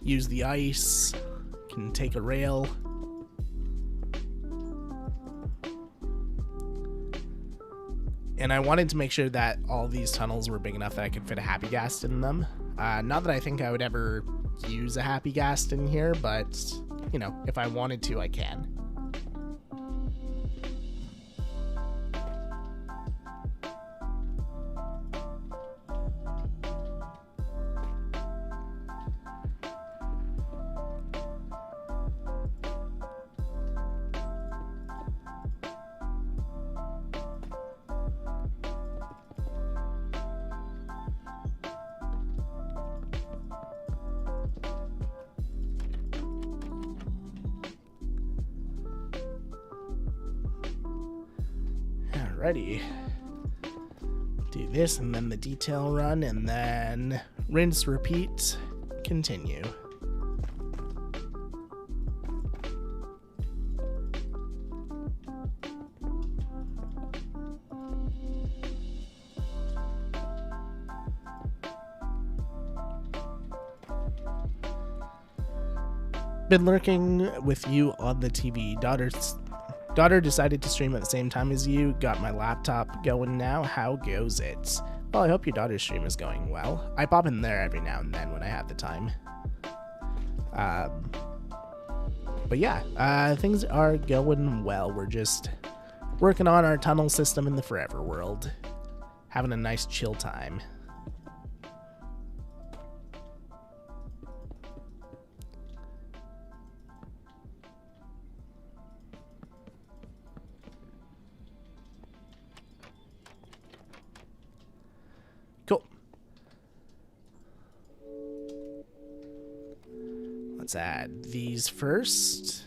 use the ice, I can take a rail. And I wanted to make sure that all these tunnels were big enough that I could fit a happy ghast in them. Not that I think I would ever use a happy ghast in here, but, you know, if I wanted to, I can. Alrighty. Do this and then the detail run and then rinse, repeat, continue. Been lurking with you on the TV. Daughter decided to stream at the same time as you. Got my laptop going now. How goes it? Well, I hope your daughter's stream is going well. I pop in there every now and then when I have the time. But yeah, things are going well. We're just working on our tunnel system in the Forever world. Having a nice chill time. Cool. Let's add these first.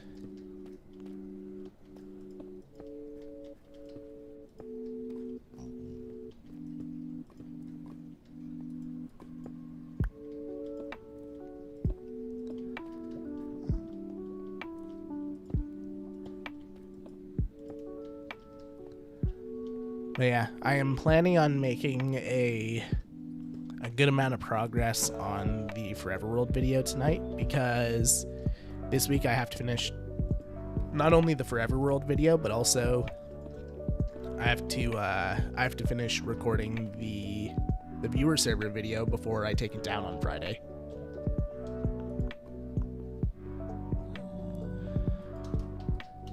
But yeah, I am planning on making a good amount of progress on the Forever World video tonight, because this week I have to finish not only the Forever World video, but also I have to finish recording the viewer server video before I take it down on Friday.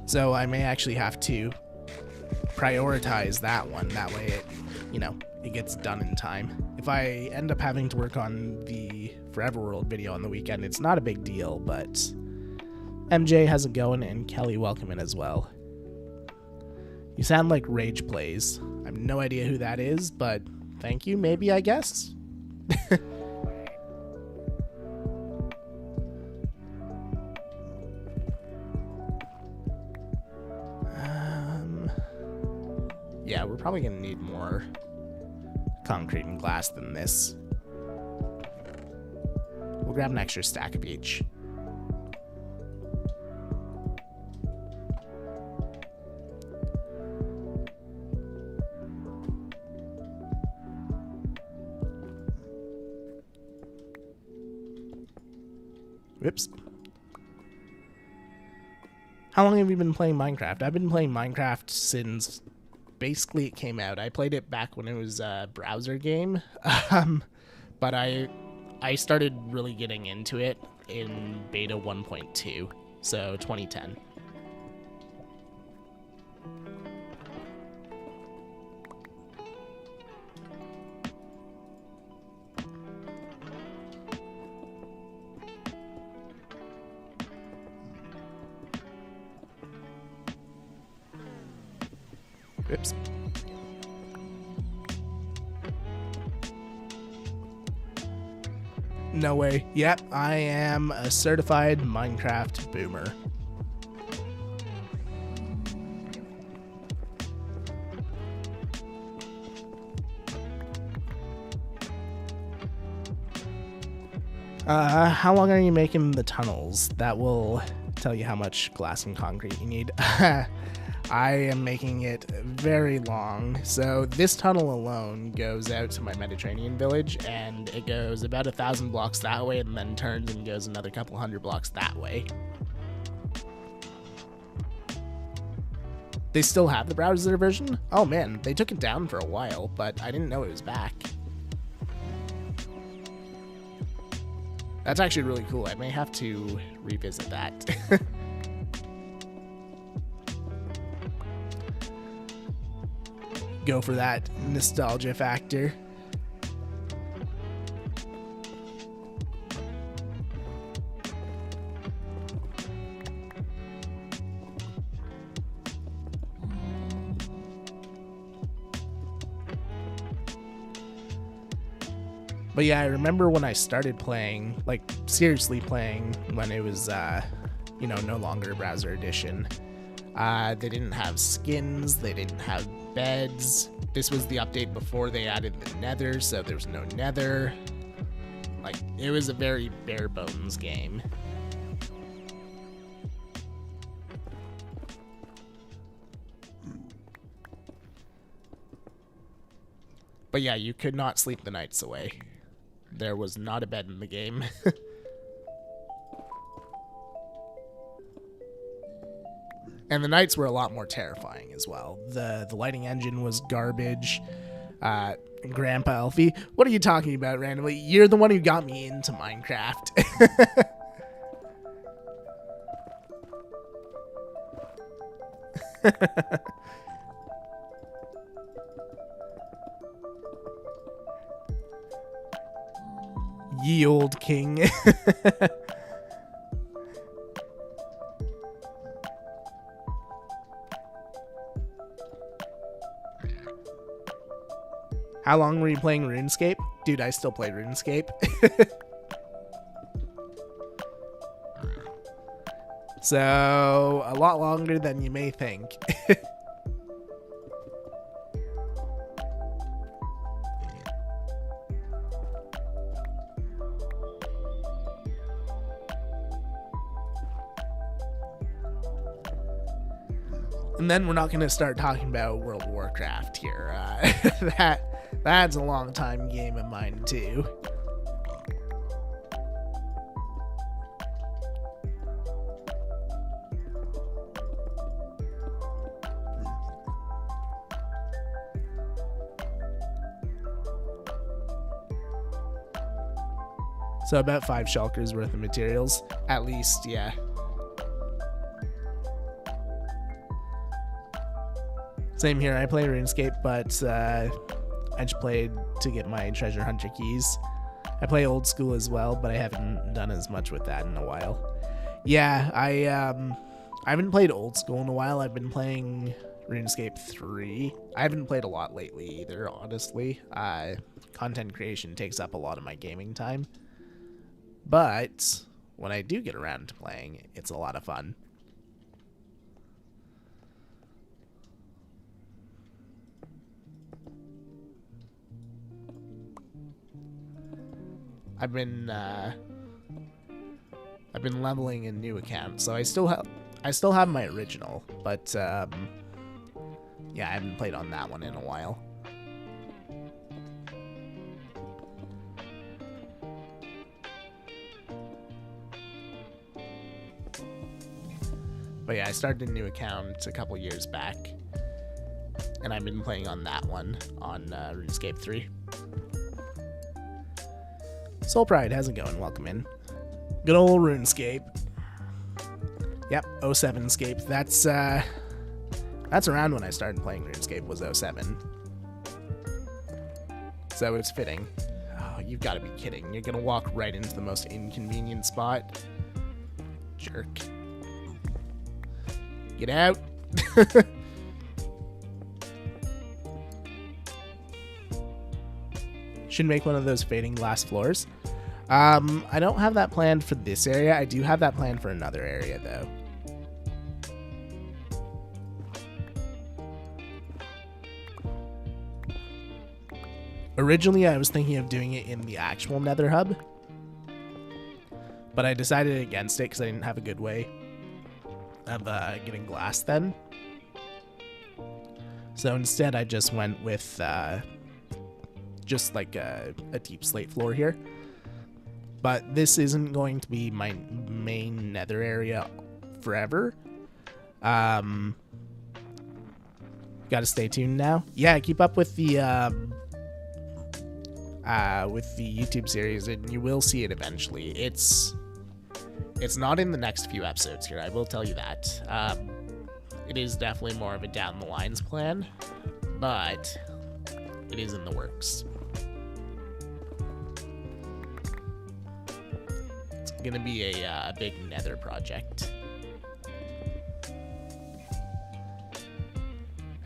So I may actually have to prioritize that one. That way it gets done in time. If I end up having to work on the Forever World video on the weekend, it's not a big deal, but MJ has it going, and Kelly, welcome in as well. You sound like Rage Plays. I have no idea who that is, but thank you, maybe, I guess. Yeah, we're probably gonna need more concrete and glass than this. We'll grab an extra stack of each. Whoops. How long have you been playing Minecraft? I've been playing Minecraft since basically it came out. I played it back when it was a browser game, but I started really getting into it in beta 1.2, so 2010. Oops. No way. Yep, I am a certified Minecraft boomer. How long are you making the tunnels? That will tell you how much glass and concrete you need. I am making it very long. So this tunnel alone goes out to my Mediterranean village, and it goes about 1,000 blocks that way and then turns and goes another couple hundred blocks that way. They still have the browser version? Oh man, they took it down for a while, but I didn't know it was back. That's actually really cool. I may have to revisit that. Go for that nostalgia factor. But yeah, I remember when I started playing, like seriously playing, when it was, no longer browser edition. They didn't have skins, they didn't have beds. This was the update before they added the Nether, so there was no Nether. Like, it was a very bare bones game. But yeah, you could not sleep the nights away. There was not a bed in the game. And the nights were a lot more terrifying as well. The lighting engine was garbage. Grandpa Elfie, what are you talking about randomly? You're the one who got me into Minecraft. Ye old king. How long were you playing RuneScape? Dude, I still play RuneScape. So, a lot longer than you may think. And then we're not going to start talking about World of Warcraft here. That's a long time game of mine, too. So about 5 shulkers worth of materials. At least, yeah. Same here, I play RuneScape, but I just played to get my treasure hunter keys. I play old school as well, but I haven't done as much with that in a while. Yeah, I haven't played old school in a while. I've been playing RuneScape 3. I haven't played a lot lately either, honestly. Content creation takes up a lot of my gaming time. But when I do get around to playing, it's a lot of fun. I've been leveling a new account, so I still have my original, but yeah, I haven't played on that one in a while. But yeah, I started a new account a couple years back, and I've been playing on that one on RuneScape 3. Soul Pride, how's it going? Welcome in. Good old RuneScape. Yep, 07scape. That's around when I started playing RuneScape, was 07. So it's fitting. Oh, you've got to be kidding. You're gonna walk right into the most inconvenient spot? Jerk. Get out. Should make one of those fading glass floors. I don't have that planned for this area. I do have that planned for another area, though. Originally, I was thinking of doing it in the actual Nether hub, but I decided against it because I didn't have a good way of getting glass then. So instead, I just went with just like a deep slate floor here. But this isn't going to be my main Nether area forever. Gotta stay tuned now. Yeah, keep up with the YouTube series, and you will see it eventually. It's not in the next few episodes here, I will tell you that. It is definitely more of a down the lines plan, but it is in the works. It's gonna be a big Nether project.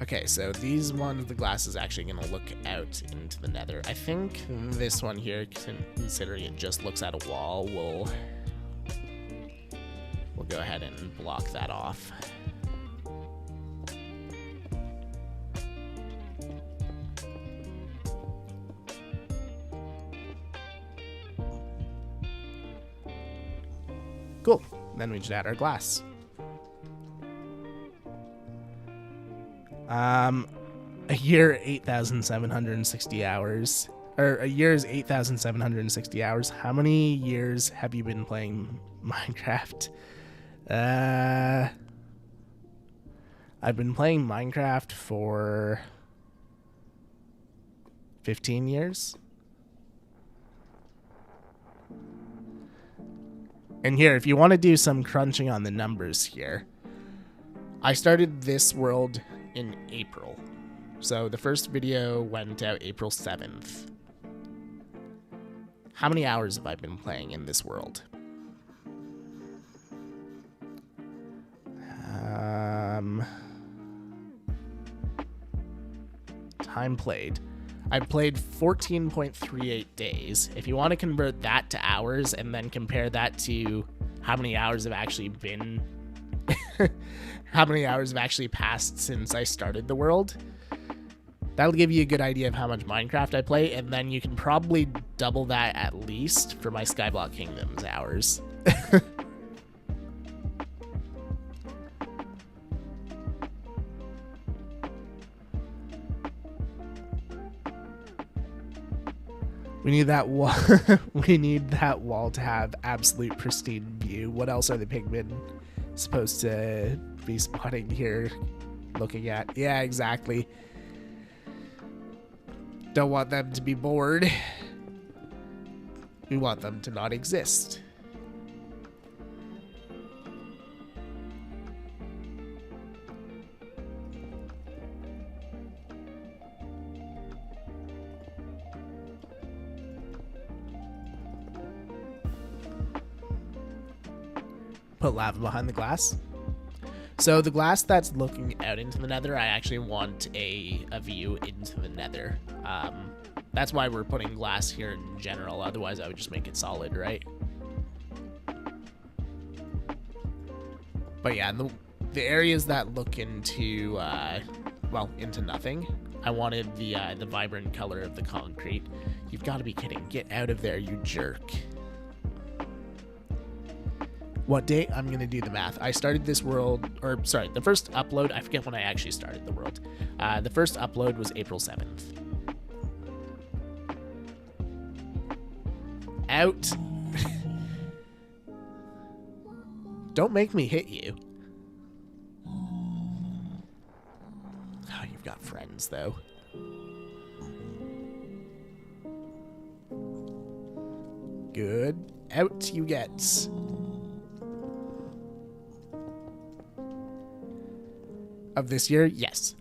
Okay, so these ones, the glass is actually going to look out into the Nether. I think this one here, considering it just looks at a wall, we'll go ahead and block that off. Cool. Then we just add our glass. A year, 8,760 hours. Or a year is 8,760 hours. How many years have you been playing Minecraft? I've been playing Minecraft for 15 years. And here, if you want to do some crunching on the numbers here, I started this world in April. So the first video went out April 7th. How many hours have I been playing in this world? Time played. I've played 14.38 days. If you want to convert that to hours and then compare that to how many hours have actually been how many hours have actually passed since I started the world, that'll give you a good idea of how much Minecraft I play, and then you can probably double that at least for my Skyblock Kingdoms hours. We need that wall. We need that wall to have absolute pristine view. What else are the pigmen supposed to be spotting here, looking at? Yeah, exactly. Don't want them to be bored. We want them to not exist. Put lava behind the glass. So the glass that's looking out into the nether, I actually want a view into the nether. That's why we're putting glass here in general. Otherwise, I would just make it solid, right? But yeah, the areas that look into, well, into nothing, I wanted the vibrant color of the concrete. You've got to be kidding. Get out of there, you jerk. What date? I'm going to do the math. I started this world, or sorry, the first upload, I forget when I actually started the world. The first upload was April 7th. Out. Don't make me hit you. Oh, you've got friends, though. Good. Out you get. Of this year? Yes.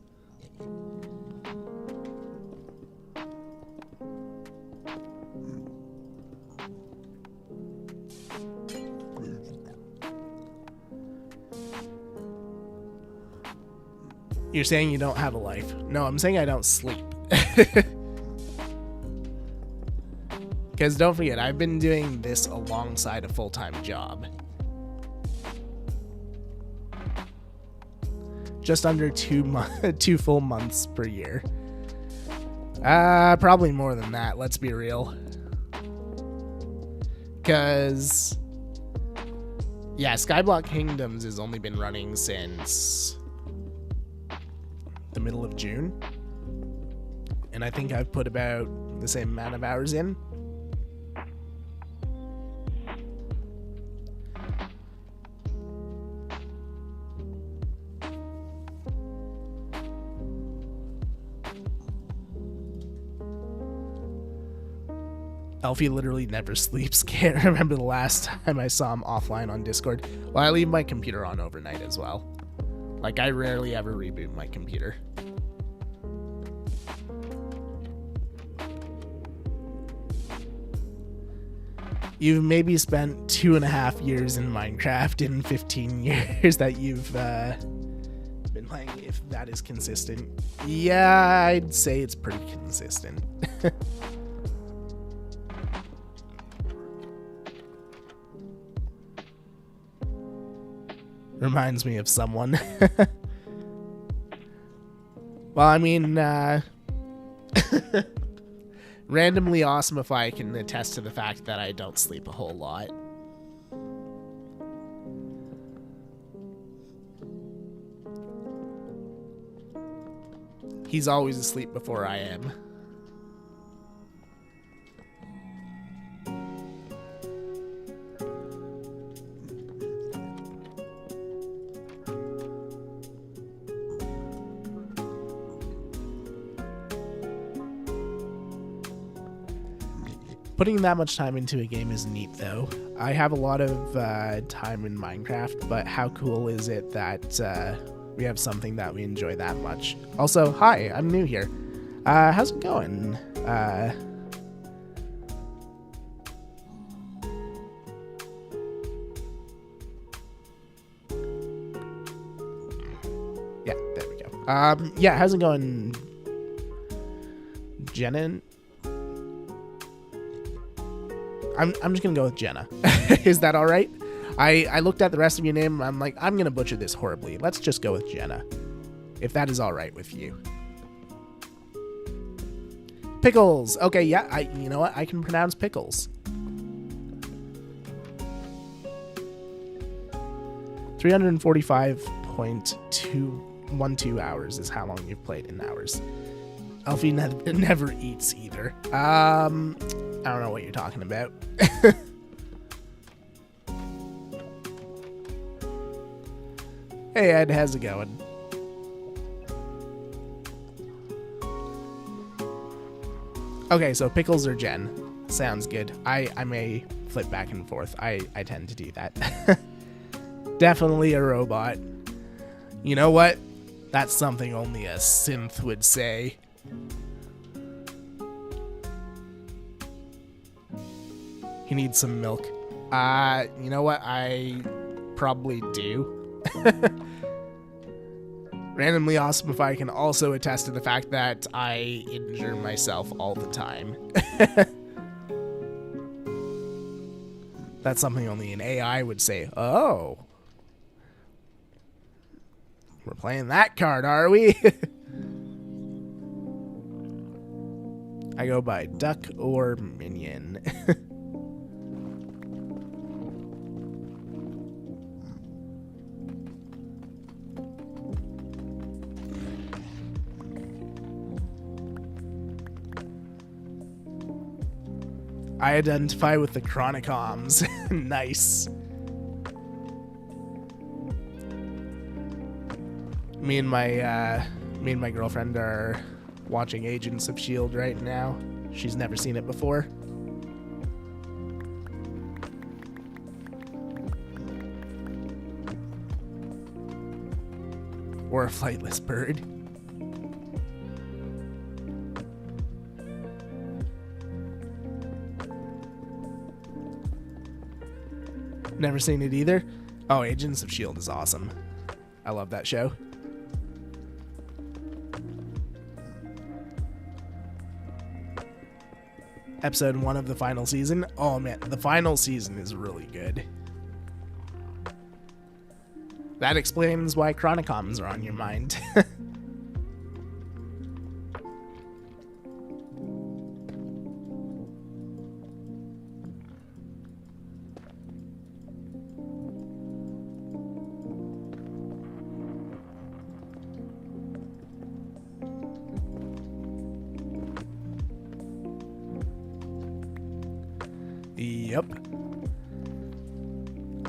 You're saying you don't have a life. No, I'm saying I don't sleep. Because don't forget, I've been doing this alongside a full-time job. Just under 2 full months per year. Probably more than that, let's be real. Because, yeah, Skyblock Kingdoms has only been running since the middle of June. And I think I've put about the same amount of hours in. Elfie literally never sleeps. Can't remember the last time I saw him offline on Discord. Well, I leave my computer on overnight as well. Like, I rarely ever reboot my computer. You've maybe spent 2.5 years in Minecraft in 15 years that you've been playing, if that is consistent. Yeah, I'd say it's pretty consistent. Reminds me of someone. Well, I mean, randomly awesome if I can attest to the fact that I don't sleep a whole lot. He's always asleep before I am. Putting that much time into a game is neat, though. I have a lot of time in Minecraft, but how cool is it that we have something that we enjoy that much? Also, hi, I'm new here. How's it going? Yeah, there we go. Yeah, how's it going, Jenna? I'm just gonna go with Jenna. Is that all right? I looked at the rest of your name. I'm like, I'm gonna butcher this horribly. Let's just go with Jenna, if that is all right with you. Pickles. Okay, yeah. You know what? I can pronounce pickles. 345.212 hours is how long you've played in hours. Elfie never eats either. I don't know what you're talking about. Hey Ed, how's it going? Okay, so Pickles or Jen. Sounds good. I may flip back and forth. I tend to do that. Definitely a robot. You know what? That's something only a synth would say. He needs some milk. You know what? I probably do. Randomly awesome if I can also attest to the fact that I injure myself all the time. That's something only an AI would say. Oh. We're playing that card, are we? I go by Duck or Minion. I identify with the Chronicoms. Nice. Me and my girlfriend are watching Agents of S.H.I.E.L.D. right now. She's never seen it before. Or a flightless bird. Never seen it either. Oh, Agents of S.H.I.E.L.D. is awesome. I love that show. Episode 1 of the final season. Oh man, the final season is really good. That explains why Chronicoms are on your mind. Yep.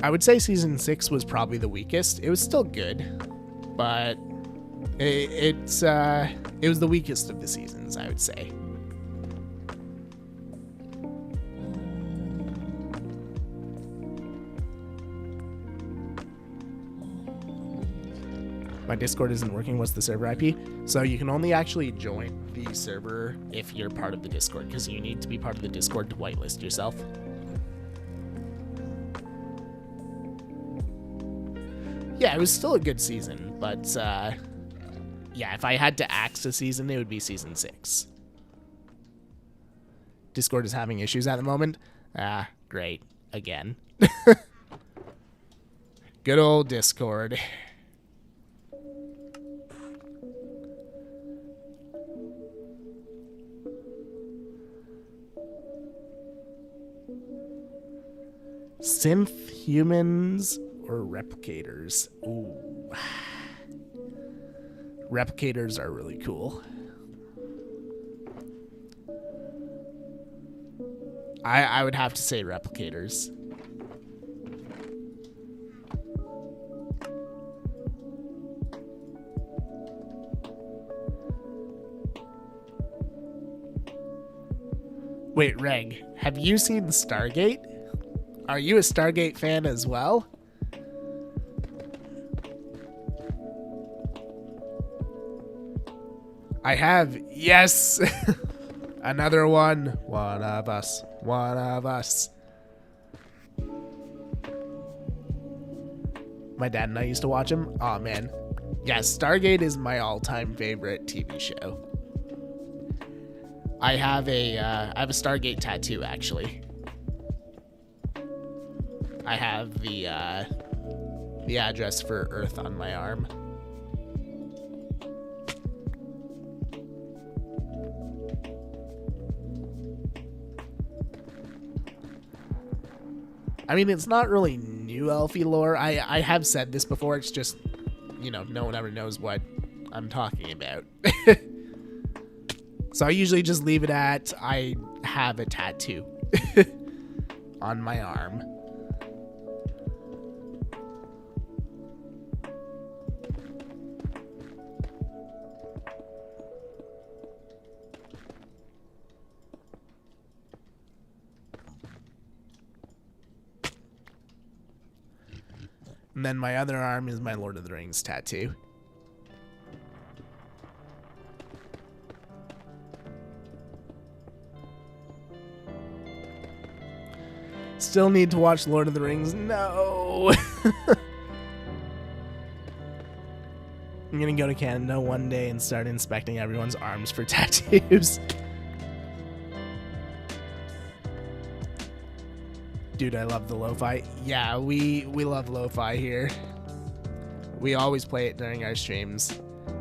I would say season 6 was probably the weakest. It was still good, but it was the weakest of the seasons, I would say. My Discord isn't working. What's the server IP? So you can only actually join the server if you're part of the Discord, because you need to be part of the Discord to whitelist yourself. Yeah, it was still a good season, but yeah, if I had to axe a season, it would be season 6. Discord is having issues at the moment. Great. Again. Good old Discord. Synth humans or replicators? Ooh. Replicators are really cool. I would have to say replicators. Wait, Reg, have you seen Stargate? Are you a Stargate fan as well? I have. Yes. Another one. One of us. One of us. My dad and I used to watch him. Oh man. Yeah, Stargate is my all-time favorite TV show. I have a Stargate tattoo actually. I have the address for Earth on my arm. I mean, it's not really new Elfie lore. I have said this before. It's just, you know, no one ever knows what I'm talking about. So I usually just leave it at I have a tattoo on my arm. And then my other arm is my Lord of the Rings tattoo. Still need to watch Lord of the Rings. No. I'm gonna go to Canada one day and start inspecting everyone's arms for tattoos. Dude, I love the lo-fi. Yeah, we love lo-fi here. We always play it during our streams.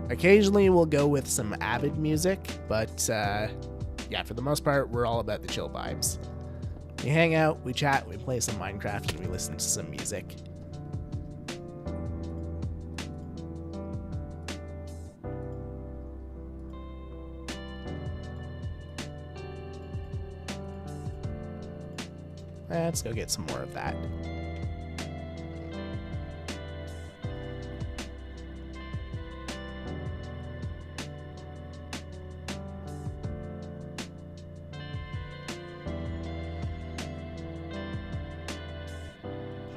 Occasionally we'll go with some Avid music, but yeah, for the most part, we're all about the chill vibes. We hang out, we chat, we play some Minecraft, and we listen to some music. Let's go get some more of that.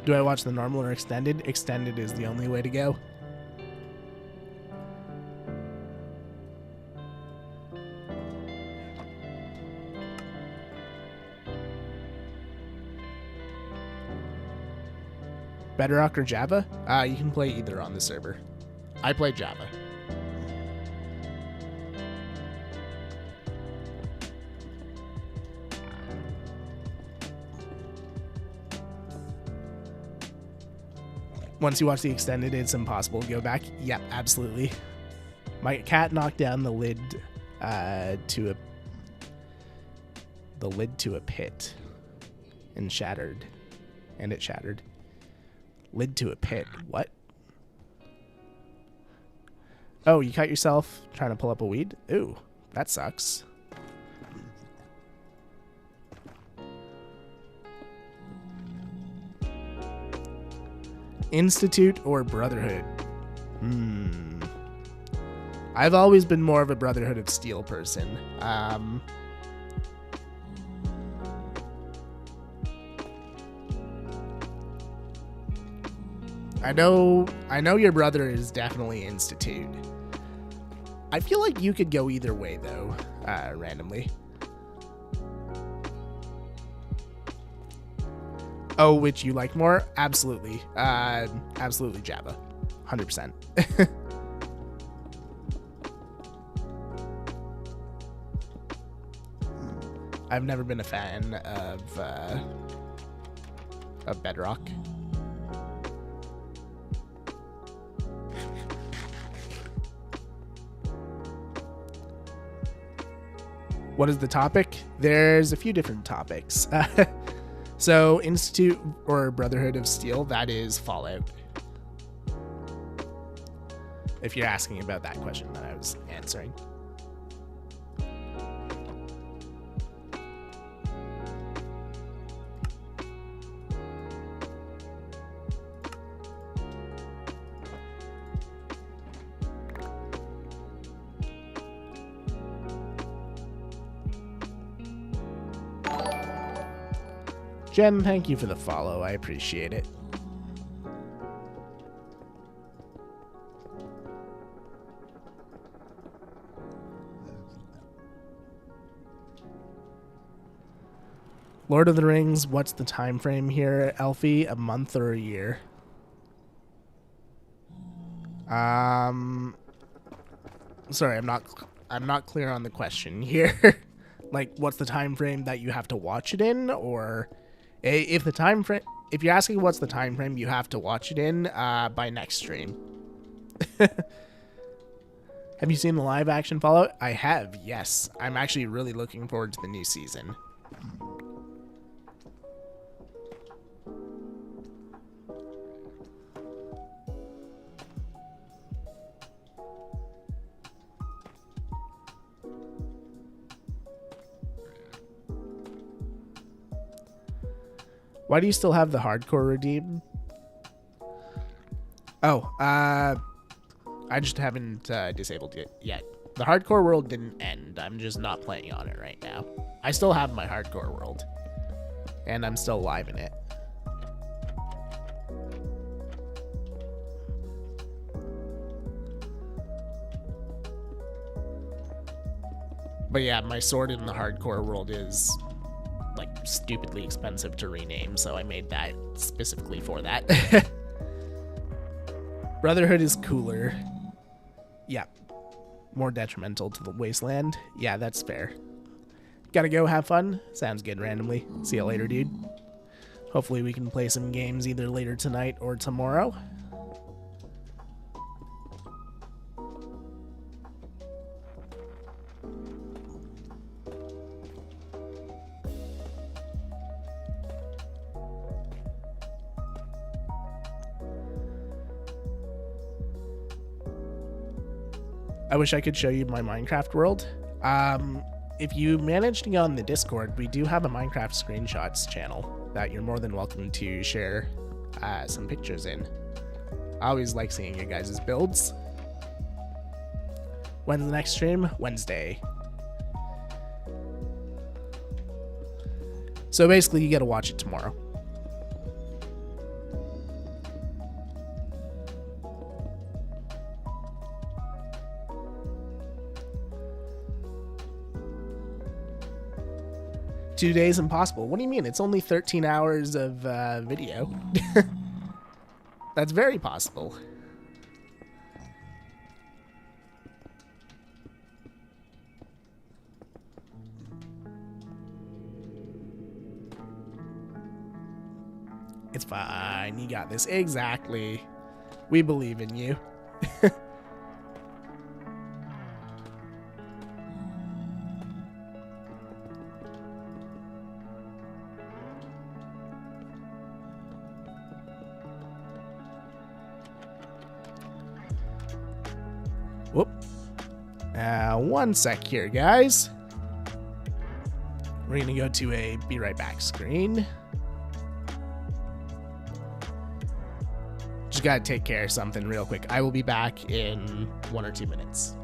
Do I watch the normal or extended? Extended is the only way to go. Bedrock or Java? You can play either on the server. I play Java. Once you watch the extended, it's impossible to go back. Yep, absolutely. My cat knocked down the lid to a pit and shattered. And it shattered. Lid to a pit. What? Oh, you cut yourself trying to pull up a weed? Ooh, that sucks. Institute or Brotherhood? I've always been more of a Brotherhood of Steel person. I know your brother is definitely Institute. I feel like you could go either way though, randomly. Oh, which you like more? Absolutely. Absolutely Java. 100%. I've never been a fan of Bedrock. What is the topic? There's a few different topics. So, Institute or Brotherhood of Steel, that is Fallout. If you're asking about that question that I was answering. Jen, thank you for the follow. I appreciate it. Lord of the Rings, what's the time frame here, Elfie? A month or a year? Sorry, I'm not clear on the question here. Like, what's the time frame that you have to watch it in, or if you're asking what's the time frame you have to watch it in, by next stream. Have you seen the live action Fallout? I have, yes. I'm actually really looking forward to the new season. Why do you still have the hardcore redeem? Oh, I just haven't disabled it yet. The hardcore world didn't end. I'm just not playing on it right now. I still have my hardcore world. And I'm still live in it. But yeah, my sword in the hardcore world is like stupidly expensive to rename, so I made that specifically for that. Brotherhood is cooler. Yeah. More detrimental to the wasteland. Yeah, that's fair. Gotta go have fun? Sounds good randomly. See you later, dude. Hopefully we can play some games either later tonight or tomorrow. I wish I could show you my Minecraft world. If you manage to get on the Discord, we do have a Minecraft screenshots channel that you're more than welcome to share some pictures in. I always like seeing you guys' builds. When's the next stream? Wednesday. So basically, you gotta watch it tomorrow. Two days impossible. What do you mean? It's only 13 hours of video. That's very possible. It's fine. You got this. Exactly. We believe in you. Whoop. One sec here, guys. We're gonna go to a be right back screen. Just gotta take care of something real quick. I will be back in 1 or 2 minutes.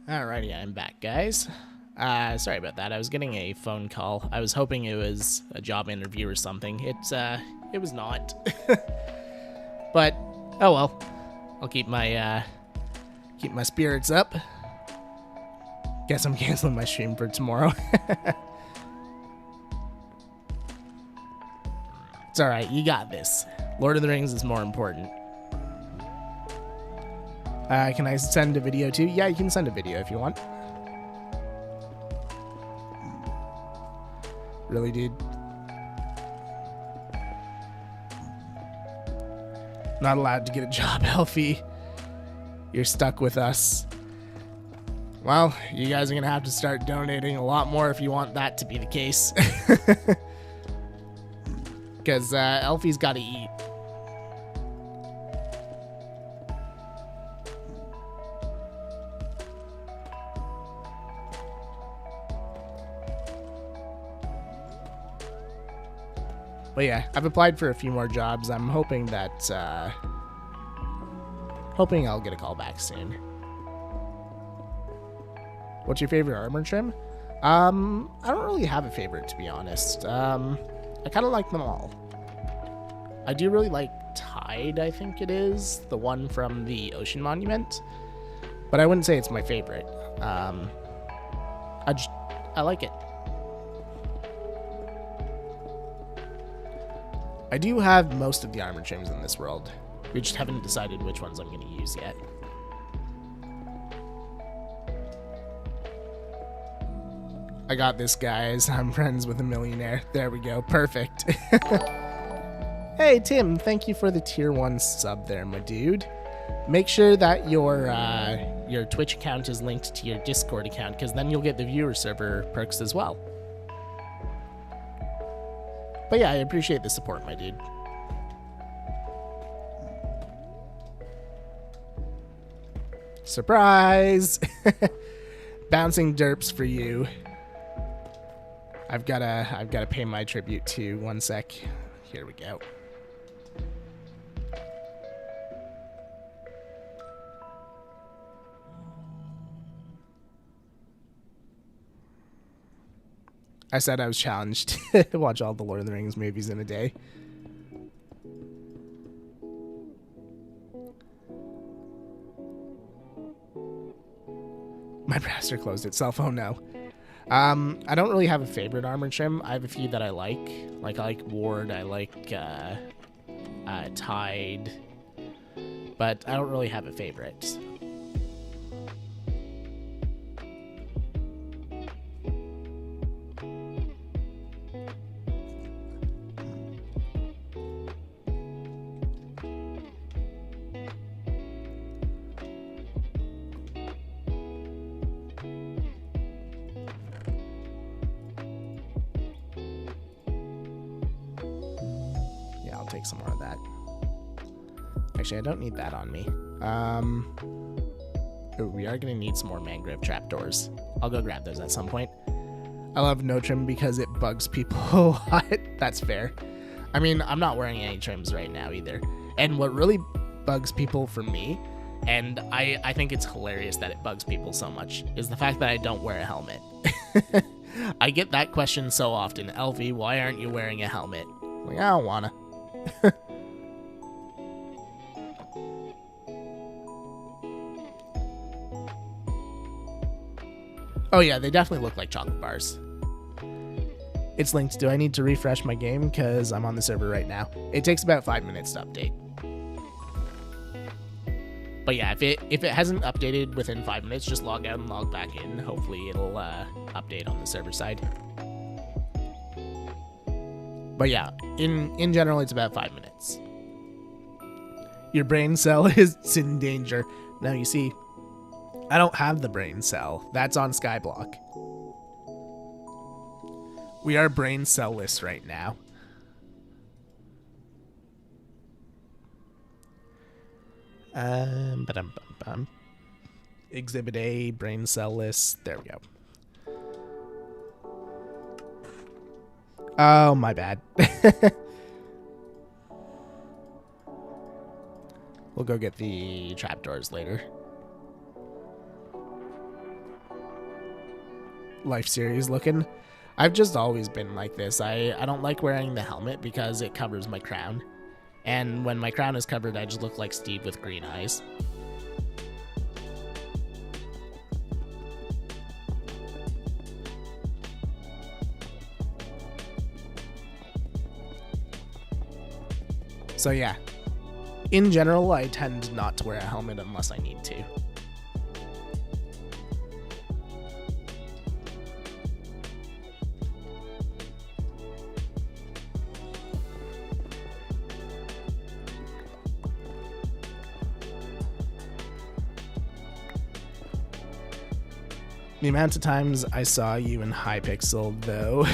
Alrighty, I'm back, guys. Sorry about that. I was getting a phone call. I was hoping it was a job interview or something. It was not. But oh well. I'll keep my spirits up. Guess I'm canceling my stream for tomorrow. It's alright, you got this. Lord of the Rings is more important. Can I send a video too? Yeah, you can send a video if you want. Really, dude? Not allowed to get a job, Elfie. You're stuck with us. Well, you guys are going to have to start donating a lot more if you want that to be the case. Because Elfie's got to eat. But yeah, I've applied for a few more jobs. I'm hoping that, hoping I'll get a call back soon. What's your favorite armor trim? I don't really have a favorite, to be honest. I kind of like them all. I do really like Tide, I think it is, the one from the Ocean Monument. But I wouldn't say it's my favorite. I like it. I do have most of the armor trims in this world. We just haven't decided which ones I'm going to use yet. I got this, guys. I'm friends with a millionaire. There we go. Perfect. Hey, Tim. Thank you for the tier 1 sub there, my dude. Make sure that your Twitch account is linked to your Discord account, because then you'll get the viewer server perks as well. But yeah, I appreciate the support, my dude. Surprise! Bouncing derps for you. I've gotta pay my tribute to. One sec. Here we go. I said I was challenged to watch all the Lord of the Rings movies in a day. My browser closed itself. Oh no. I don't really have a favorite armor trim. I have a few that I like. Like, I like Ward. I like Tide. But I don't really have a favorite. Take some more of that. Actually, I don't need that on me. Ooh, we are going to need some more mangrove trapdoors. I'll go grab those at some point. I love no trim because it bugs people a lot. That's fair. I mean, I'm not wearing any trims right now either. And what really bugs people for me, and I think it's hilarious that it bugs people so much, is the fact that I don't wear a helmet. I get that question so often. Elfie, why aren't you wearing a helmet? Like, I don't wanna. Oh yeah, they definitely look like chocolate bars. It's linked. Do I need to refresh my game? Because I'm on the server right now. It takes about 5 minutes to update. But yeah, if it hasn't updated within 5 minutes, just log out and log back in. Hopefully it'll update on the server side. But yeah, in general, it's about 5 minutes. Your brain cell is in danger. Now, you see, I don't have the brain cell. That's on Skyblock. We are brain cell-less right now. Exhibit A, brain cell-less. There we go. Oh, my bad. We'll go get the trapdoors later. Life series looking. I've just always been like this. I don't like wearing the helmet because it covers my crown. And when my crown is covered, I just look like Steve with green eyes. So yeah, in general, I tend not to wear a helmet unless I need to. The amount of times I saw you in Hypixel, though,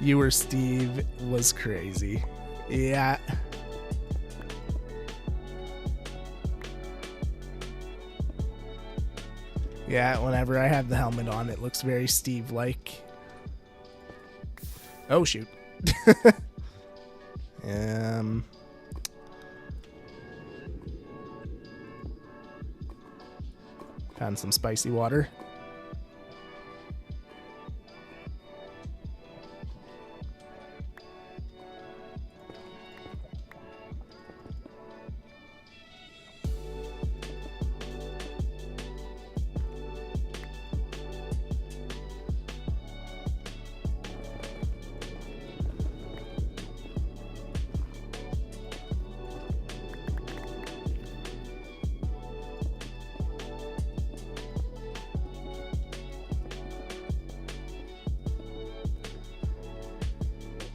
you were Steve, was crazy. Yeah. Yeah, whenever I have the helmet on, it looks very Steve-like. Oh, shoot. Found some spicy water.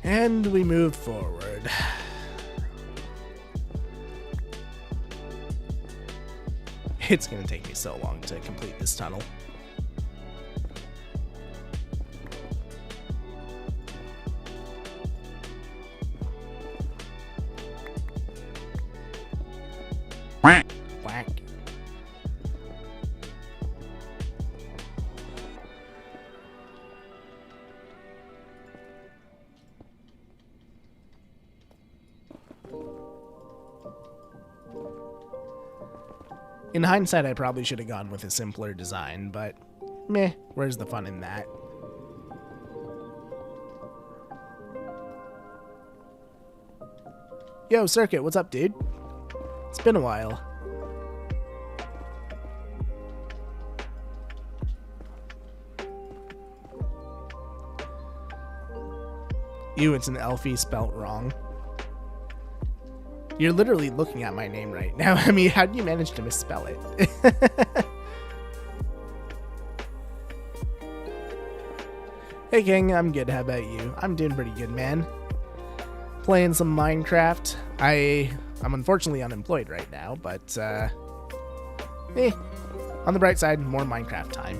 And we moved forward. It's gonna take me so long to complete this tunnel. Whack. In hindsight, I probably should have gone with a simpler design, but meh, where's the fun in that? Yo, Circuit, what's up, dude? It's been a while. Ew, it's an Elfie spelt wrong. You're literally looking at my name right now. I mean, how did you manage to misspell it? Hey, King, I'm good. How about you? I'm doing pretty good, man. Playing some Minecraft. I'm unfortunately unemployed right now, but, on the bright side, more Minecraft time.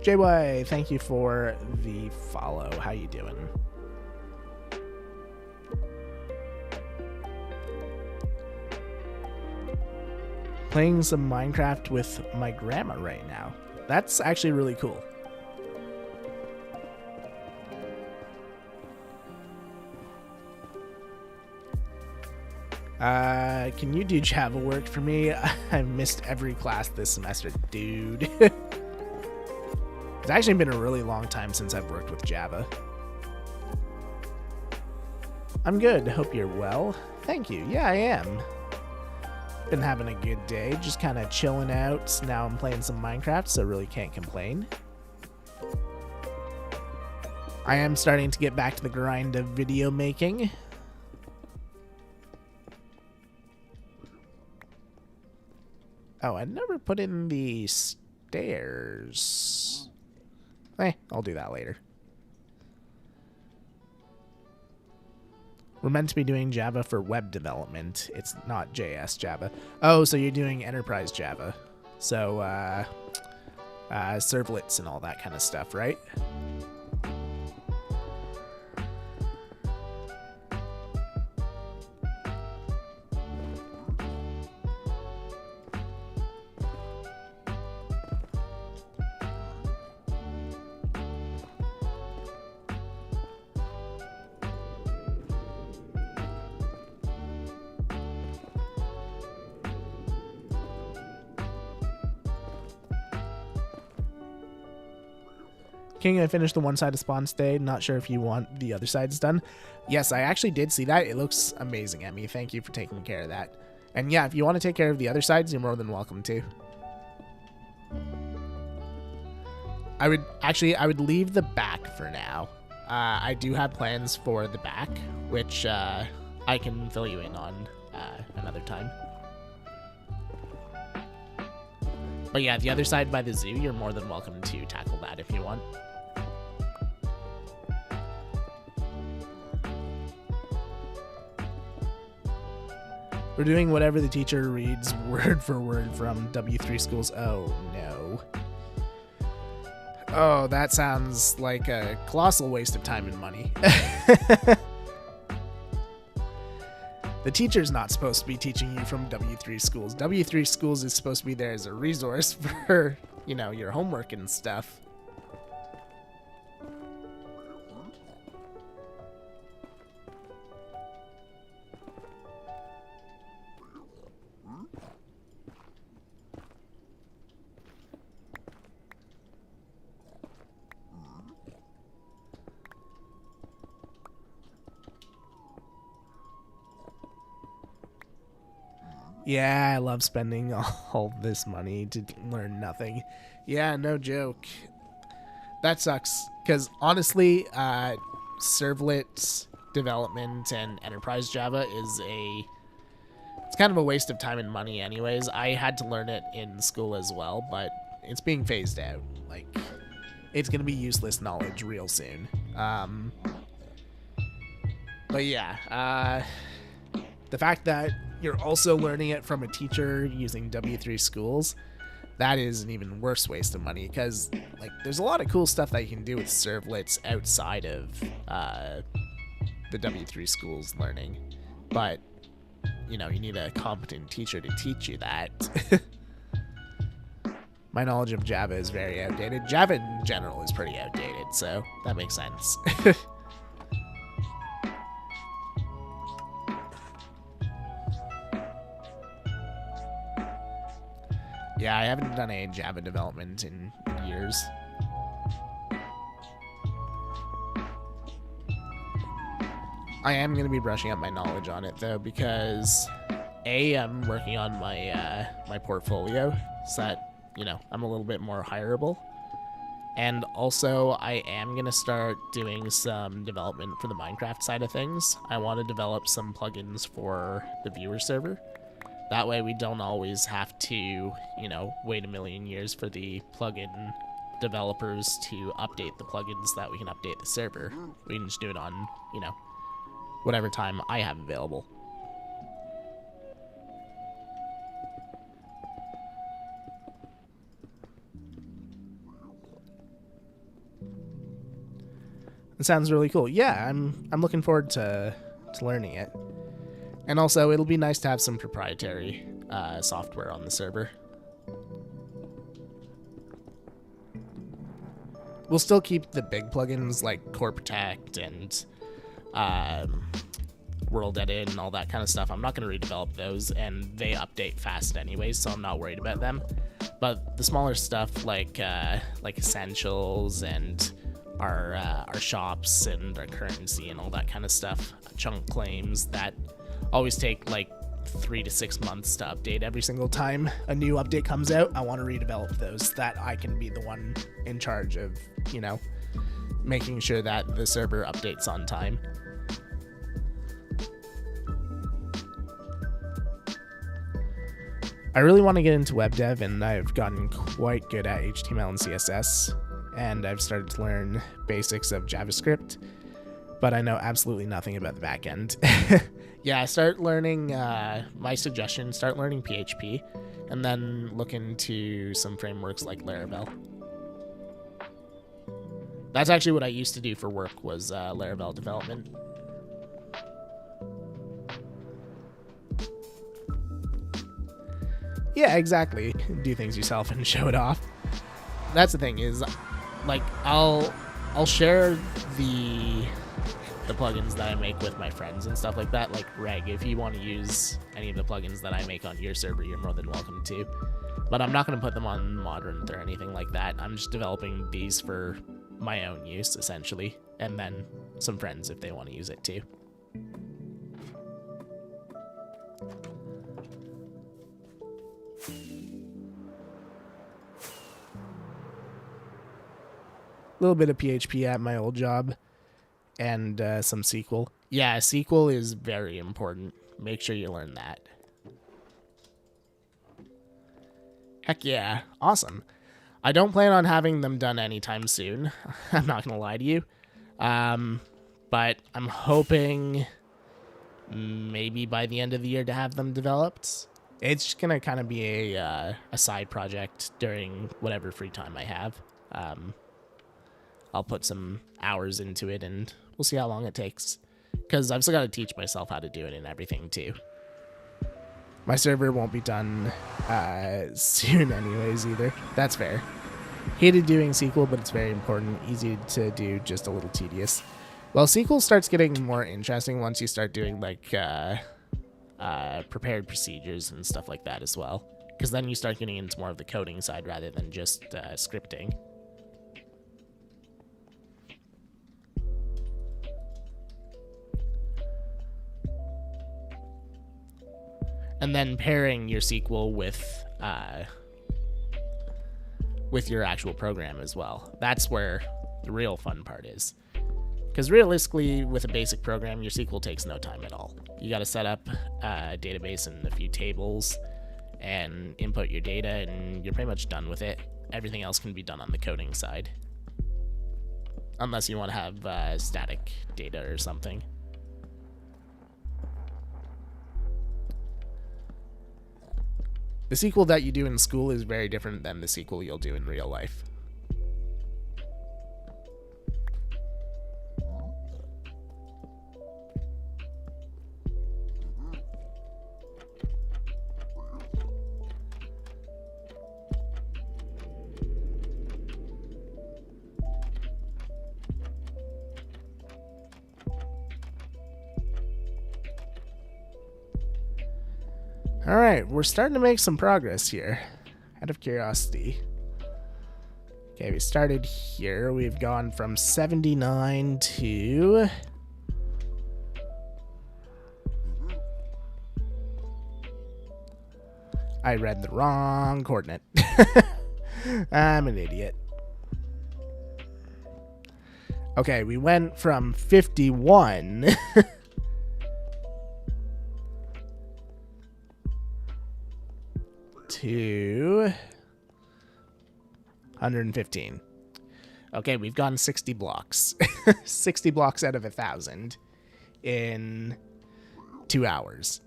JY, thank you for the follow. How you doing? Playing some Minecraft with my grandma right now. That's actually really cool. Can you do Java work for me? I've missed every class this semester, dude. It's actually been a really long time since I've worked with Java. I'm good. Hope you're well. Thank you. Yeah, I am. Been having a good day. Just kind of chilling out. Now I'm playing some Minecraft, so really can't complain. I am starting to get back to the grind of video making. Oh, I never put in the stairs. I'll do that later. We're meant to be doing Java for web development. It's not JS Java. Oh, so you're doing enterprise Java. So, servlets and all that kind of stuff, right? King, I finished the one side of spawn today. Not sure if you want the other sides done. Yes, I actually did see that. It looks amazing, Emmy. Thank you for taking care of that. And yeah, if you want to take care of the other sides, you're more than welcome to. I would leave the back for now. I do have plans for the back, which I can fill you in on another time. But yeah, the other side by the zoo, you're more than welcome to tackle that if you want. We're doing whatever the teacher reads word for word from W3 Schools. Oh, no. Oh, that sounds like a colossal waste of time and money. The teacher's not supposed to be teaching you from W3 Schools. W3 Schools is supposed to be there as a resource for, you know, your homework and stuff. Yeah, I love spending all this money to learn nothing. Yeah, no joke. That sucks, because honestly, servlet development and enterprise Java is it's kind of a waste of time and money anyways. I had to learn it in school as well, but it's being phased out. Like, it's going to be useless knowledge real soon. But yeah, the fact that you're also learning it from a teacher using W3 Schools, that is an even worse waste of money, because like there's a lot of cool stuff that you can do with servlets outside of the W3 Schools learning, but you know, you need a competent teacher to teach you that. My knowledge of Java is very outdated. Java in general is pretty outdated, so that makes sense. Yeah, I haven't done a Java development in years. I am going to be brushing up my knowledge on it, though, because A, I'm working on my my portfolio, so that, you know, I'm a little bit more hireable. And also, I am going to start doing some development for the Minecraft side of things. I want to develop some plugins for the viewer server. That way we don't always have to, you know, wait a million years for the plugin developers to update the plugins so that we can update the server. We can just do it on, you know, whatever time I have available. It sounds really cool. Yeah, I'm looking forward to learning it. And also, it'll be nice to have some proprietary software on the server. We'll still keep the big plugins like Core Protect and World Edit and all that kind of stuff. I'm not going to redevelop those, and they update fast anyways, so I'm not worried about them. But the smaller stuff like Essentials and our shops and our currency and all that kind of stuff, chunk claims that always take like 3 to 6 months to update every single time a new update comes out. I want to redevelop those, that I can be the one in charge of, you know, making sure that the server updates on time. I really want to get into web dev, and I've gotten quite good at HTML and CSS, and I've started to learn basics of JavaScript, but I know absolutely nothing about the back end. Yeah, start learning, my suggestion, start learning PHP, and then look into some frameworks like Laravel. That's actually what I used to do for work, was Laravel development. Yeah, exactly. Do things yourself and show it off. That's the thing, is like I'll share the plugins that I make with my friends and stuff like that. Like Reg, if you want to use any of the plugins that I make on your server, you're more than welcome to. But I'm not going to put them on Modern or anything like that. I'm just developing these for my own use, essentially, and then some friends if they want to use it too. A little bit of PHP at my old job, and some SQL. Yeah, SQL is very important. Make sure you learn that. Heck yeah, awesome. I don't plan on having them done anytime soon. I'm not going to lie to you. But I'm hoping maybe by the end of the year to have them developed. It's just going to kind of be a side project during whatever free time I have. I'll put some hours into it, and we'll see how long it takes. Because I've still got to teach myself how to do it and everything, too. My server won't be done soon anyways, either. That's fair. Hated doing SQL, but it's very important. Easy to do, just a little tedious. Well, SQL starts getting more interesting once you start doing, like, prepared procedures and stuff like that as well. Because then you start getting into more of the coding side rather than just scripting. And then pairing your SQL with your actual program as well. That's where the real fun part is. Because realistically, with a basic program, your SQL takes no time at all. You got to set up a database and a few tables and input your data, and you're pretty much done with it. Everything else can be done on the coding side. Unless you want to have static data or something. The SQL that you do in school is very different than the SQL you'll do in real life. All right, we're starting to make some progress here, out of curiosity. Okay, we started here. We've gone from 79 to... I read the wrong coordinate. I'm an idiot. Okay, we went from 51... to 115. Okay, we've gone 60 blocks. 60 blocks out of 1,000 in 2 hours.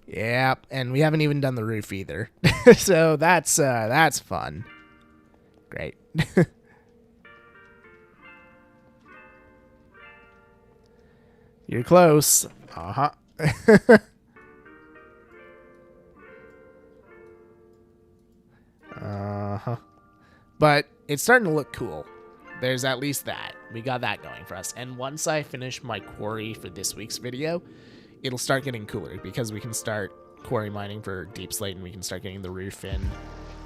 Yep, and we haven't even done the roof either. So that's fun. Great. You're close. Uh-huh. Uh-huh. But it's starting to look cool. There's at least that. We got that going for us. And once I finish my quarry for this week's video, it'll start getting cooler because we can start quarry mining for deep slate and we can start getting the roof in,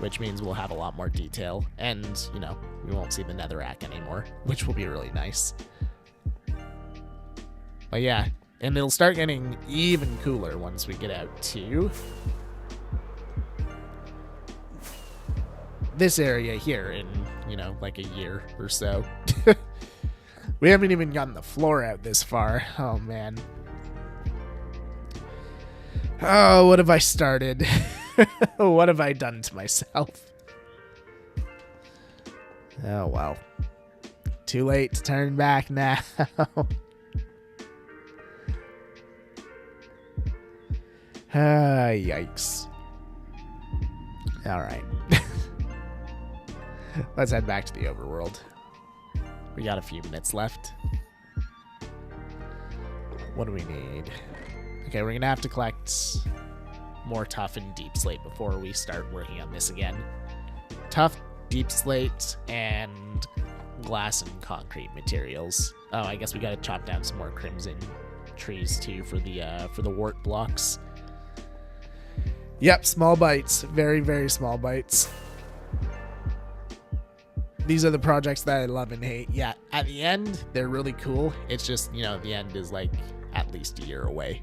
which means we'll have a lot more detail. And, you know, we won't see the netherrack anymore, which will be really nice. But yeah, and it'll start getting even cooler once we get out to this area here in, you know, like a year or so. We haven't even gotten the floor out this far. Oh, man. Oh, what have I started? What have I done to myself? Oh, well. Too late to turn back now. Yikes. All right. Let's head back to the overworld. We got a few minutes left. What do we need? Okay, we're going to have to collect more tough and deep slate before we start working on this again. Tough, deep slate, and glass and concrete materials. Oh, I guess we got to chop down some more crimson trees too for the wart blocks. Yep, small bites. Very, very small bites. these are the projects that I love and hate. Yeah, at the end, they're really cool. It's just, you know, the end is like at least a year away.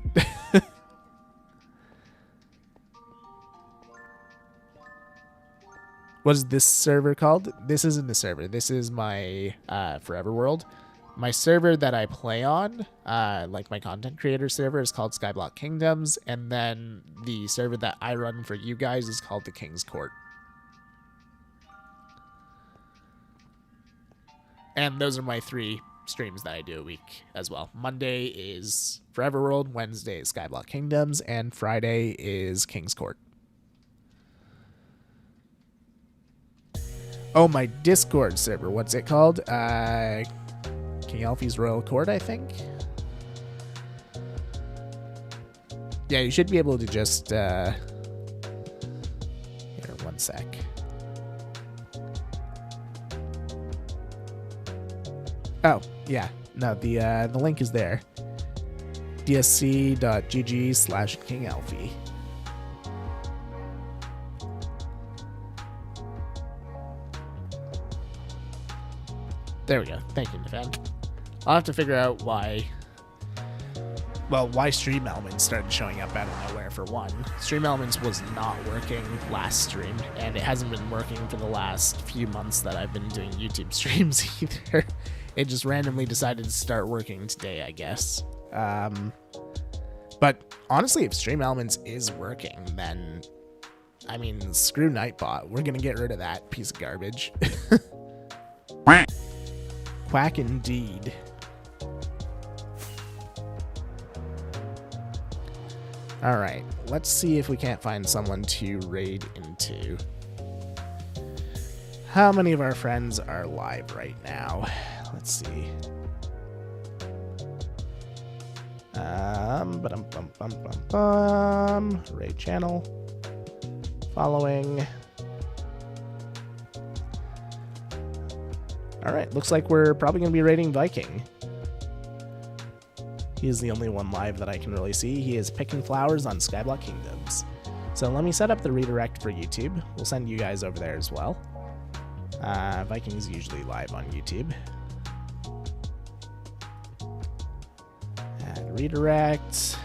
What is this server called? This isn't the server. This is my Forever World. My server that I play on, like my content creator server, is called Skyblock Kingdoms. And then the server that I run for you guys is called the King's Court. And those are my 3 streams that I do a week as well. Monday is Forever World, Wednesday is Skyblock Kingdoms, and Friday is King's Court. Oh, my Discord server. What's it called? King Alfie's Royal Court, I think. Yeah, you should be able to just... Here, one sec. Oh, yeah. No, the link is there. dsc.gg/KingAlfie. There we go. Thank you, Nathan. I'll have to figure out why... Well, why Stream Elements started showing up out of nowhere, for one. Stream Elements was not working last stream, and it hasn't been working for the last few months that I've been doing YouTube streams either. It just randomly decided to start working today, I guess. But honestly, if Stream Elements is working, then... I mean, screw Nightbot. We're gonna get rid of that piece of garbage. Quack indeed. Alright, let's see if we can't find someone to raid into. How many of our friends are live right now? Let's see. Raid channel. Following. Alright, looks like we're probably going to be raiding Viking. He is the only one live that I can really see. He is picking flowers on Skyblock Kingdoms. So let me set up the redirect for YouTube. We'll send you guys over there as well. Viking's usually live on YouTube. Add redirect.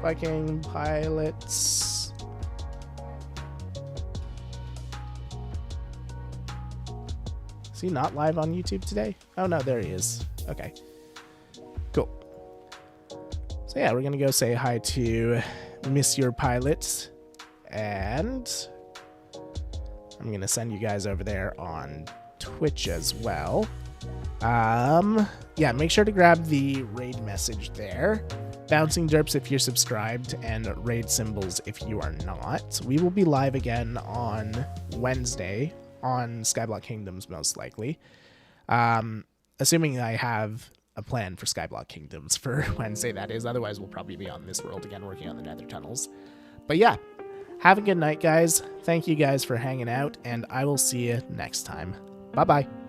Viking pilots. Is he not live on YouTube today? Oh no, there he is. Okay. Cool. So yeah, we're gonna go say hi to Monsieur Pilot, and I'm gonna send you guys over there on Twitch as well. Yeah, make sure to grab the raid message there. Bouncing derps if you're subscribed, and raid symbols if you are not. We will be live again on Wednesday on Skyblock Kingdoms, most likely. Assuming I have a plan for Skyblock Kingdoms for Wednesday, that is. Otherwise, we'll probably be on this world again working on the Nether tunnels. But yeah, have a good night, guys. Thank you guys for hanging out, and I will see you next time. Bye-bye.